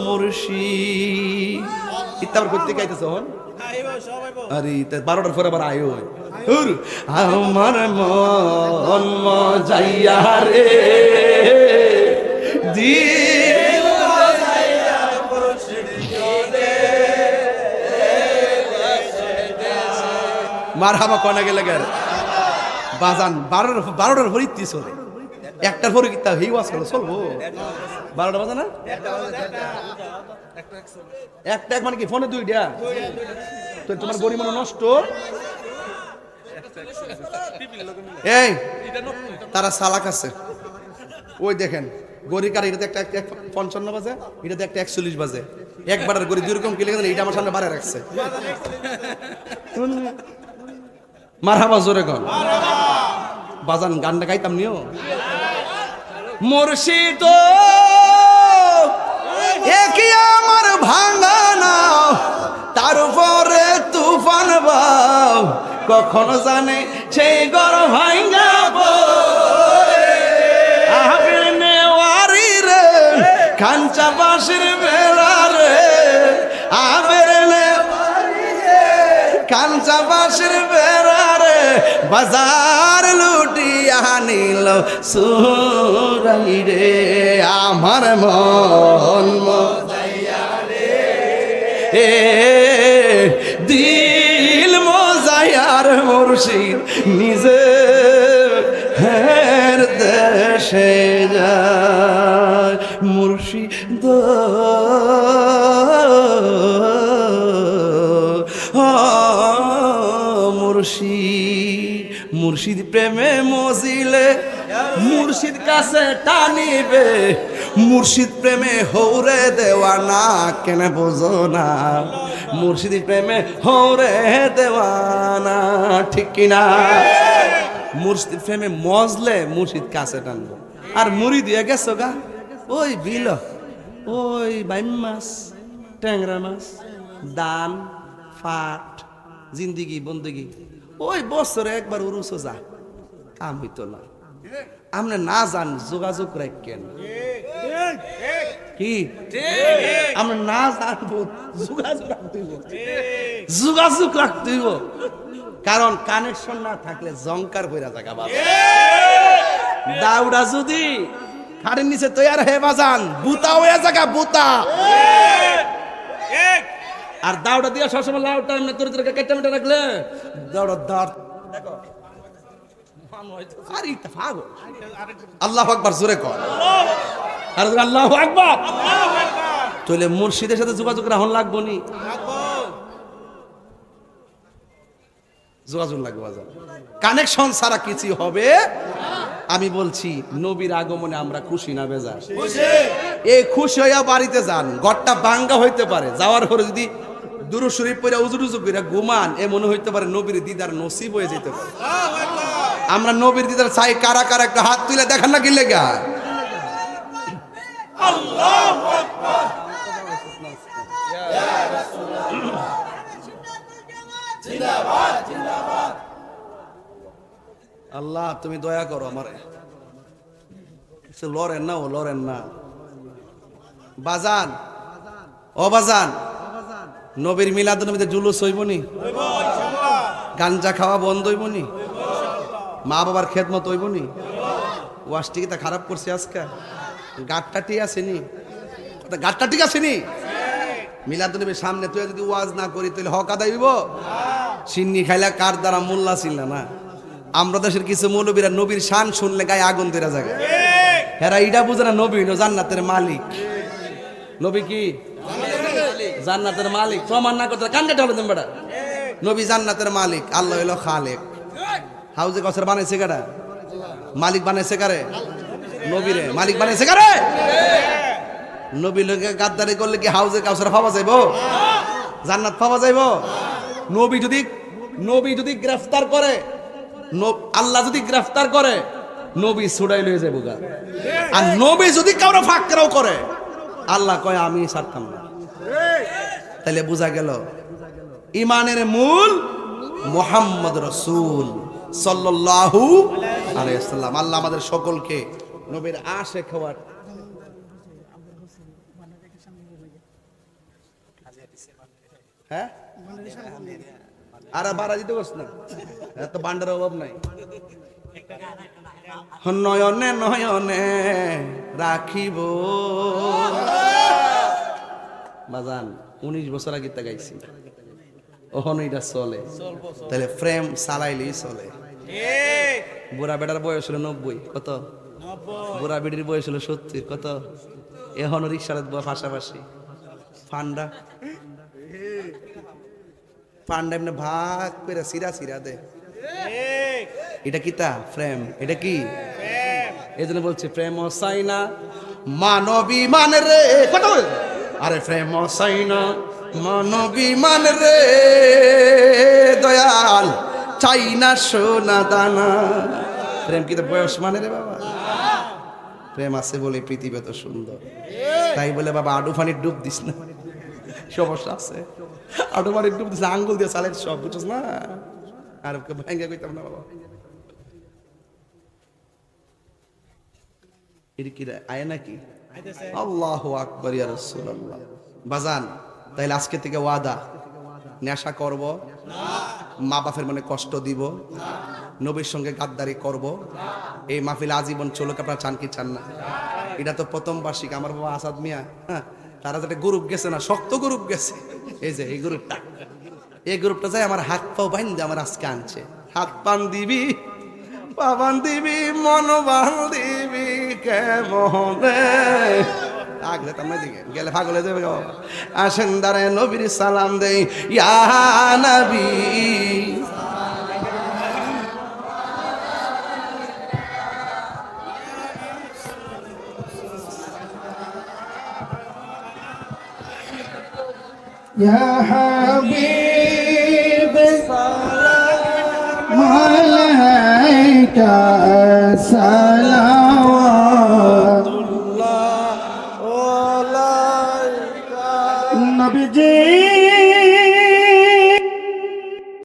মুর্শিদ ইত্তাবার করতে গাইতেছ হন আরে 12টার পরে আবার আয়ো আমার মন মজাইয়া রে দিল মজাইয়া মুর্শিদ জোরে মারহাবা কোনা গেলে গেল বাজান 12টার পরে ইত্তি চলে একটার পরে কি তা হেই ওয়াজ করো চলবো 12টা বাজে না একটা মানে কি ফোনে দুইটা তো তোমার গরিব নষ্ট এই তারা সালাক আছে ওই দেখেন গরিকার এটাতে একটা 55 বাজে এটাতে একটা 41 বাজে একবারের গরি দুই রকম কি লেগে এটা আমার সামনে বাড়া রাখছে মারহাবা জোরে কোন বাজান গানটা গাইতাম নিও মুর্শিদ একই আমার ভাঙা নাও তার উপরে তুফান বাও কখনো জানে সেই গর ভাঙা আবির নেওয়ারি রে খাঞ্চা বাসির বেড়া রে আবির নেওয়ারি রে খাঞ্চা বাসির বেড়া রে বাজার লুটিয়া নিল সুরাই রে আমার মন মজাইয়া রে দিল মজাইয়ার মুর্শিদ নিজে হের দেশে যায় মুর্শিদ মুর্শিদ মুর্শিদ প্রেমে মজিলে মুর্শিদ কাছে টানিবে মুর্শিদ প্রেমে হৌরে দেওয়ানা কেন বোঝো না মুর্শিদ প্রেমে হৌরে দেওয়ানা ঠিক কিনা মুর্শিদ প্রেমে মজলে মুর্শিদ কাছে টানবো আর মুড়ি দিয়ে গেছো গা ওই বিল ওই বাইম মাছ ট্যাংরা মাছ দান ফাট জিন্দিগি বন্দিগি ওই বছরে একবার উরুসো যা কাম হইতো না আপনি না যান যোগাযোগ রাখেন কি আমরা না জানবো যোগাযোগ রাখতে হইব যোগাযোগ রাখতে হইব কারণ কানেকশন না থাকলে জংকার হইরা জায়গা বাবা দাউড়া যদি খাড়ির নিচে তৈয়ার হয়ে বাজান বুতা হয়ে জায়গা বুতা আর দাউড়া দিয়ে সবসময় লাউটা এমনি করে করে কেটে মেটে রাখলে দাউড়া দাঁড় দেখো আর ইটা পাগল আল্লাহু আকবার জোরে কর আর আল্লাহু আকবার তাহলে মুর্শিদের সাথে যোগাযোগ রাখন লাগবো নি যোগাযোগ লাগবে বাজার কানেকশন ছাড়া কিছু হবে আমি বলছি নবীর আগমনে আমরা খুশি না বেজার এই খুশি হইয়া বাড়িতে যান ঘরটা ভাঙ্গা হইতে পারে যাওয়ার পরে যদি দুরূদ শরীফ পড়ে উজু কইরা ঘুমান মনে হইতে পারে নবীর দিদার নসিব হয়ে যেতে পারে আমরা নবীর দিদার চাই কারা কারা একটা হাত তুলে দেখান না কি লেগা আল্লাহু আকবার ইয়া রাসূলুল্লাহ জিন্দাবাদ জিন্দাবাদ আল্লাহ তুমি দয়া করো আমারে লড়েন না ও লড়েন না বাজান ও বাজান নবীর মিলাদ নবীতে জুলুস হইবনি গাঞ্জা খাওয়া বন্ধ হইবনি মা বাবার খেদমত হইবনি ওয়াজটি কি তা খারাপ করছে আজকে গাটটা ঠিক আসেনি গাটটা ঠিক আসেনি মিলাদ নবীর সামনে তুই যদি ওয়াজ না করি তাহলে হক আদায় হইব সিন্নি খাইলা কার দ্বারা মোল্লা ছিল না আমরা দেশের কিছু মৌলবীরা নবীর শান শুনলে গায়ে আগুন তেরা জায়গা হেরা ইটা বুঝে না নবী জান্নাতের মালিক নবী কি জান্নাতের মালিক প্রমাণ না করতে কান কেটে হলো তুমি বেটা নবী জান্নাতের মালিক আল্লাহ হইল খালেক হাউজে কসর বানাইছে কারা মালিক বানাইছে কারে নবীরে মালিক বানাইছে কারে নবী লোকে গাদ্দারি করলে কি হাউজে কাউসার পাওয়া যাইবো জান্নাত পাওয়া যাইবো নবী যদি গ্রেফতার করে আল্লাহ যদি গ্রেফতার করে নবী ছুড়াই লয়ে যাবো গা আর নবী যদি কারো ফাঁকরাও করে আল্লাহ কয় আমি ছাড়তাম না তাহলে বোঝা গেল ইমানের মূল মুহাম্মদ রাসূল সাল্লাল্লাহু আলাইহি ওয়াসাল্লাম আল্লাহ আমাদের সকলকে নবীর আশিক হওয়ার হ্যাঁ আর বাড়া দিতে পারছ না এত বান্ডার অভাব নাই নয়নে নয়নে রাখিব বাজান 19 বছর আগে তা গাইছি ওহন এটা চলে তাহলে ফ্রেম চালাইলেই চলে বুড়া বেটার বয়স হলো 90 কত বুড়া বেটির বয়স হলো 70 কত এখনো রিক্সার পাশাপাশি ফান্ডা পান্ডা এমনি ভাগ করে সিরা দে এটা কি তা ফ্রেম এটা কি এই জন্য বলছে প্রেম সাইনা মানবী মান রে কত আরে প্রেম সাইনা মানবী মান রে দয়াল চাই না সোনা দানা প্রেম কি তো বয়স মানে রে বাবা প্রেম আছে বলে পৃথিবী এত সুন্দর তাই বলে বাবা আডু ফানির ডুব দিস না সমস্যা আছে আডু ফানির ডুব দিস আঙ্গুল দিয়ে চালের সব বুঝছিস না আর ওকে ভেঙে কইতাম না বাবা এর কি আয় নাকি আল্লাহু আকবার ইয়া রাসূলুল্লাহ বাজান তাইলে আজকে থেকে ওয়াদা নেশা করব না মা বাপের মনে কষ্ট দিব না নবীর সঙ্গে গাদ্দারি করব এই মাহফিল আজীবন চলুক আপনারা চান কি চান না এটা তো প্রথম বার্ষিক আমার বাবা আসাদ মিয়া হ্যাঁ তারা যেটা গ্রুপ গেছে না শক্ত গ্রুপ গেছে এই যে এই গ্রুপটা যায় আমার হাত পাও বাইন্দে আমার আজকে আনছে হাত পান দিবি পাবান দিবি মন বান দিবি কেমনে আগলে তার দিকে গেলে পাগলে যাবে আসেন দাঁড়ায় নবীর সালাম দেই ইয়া নবী يا حبيب عليك صلوات নবীজি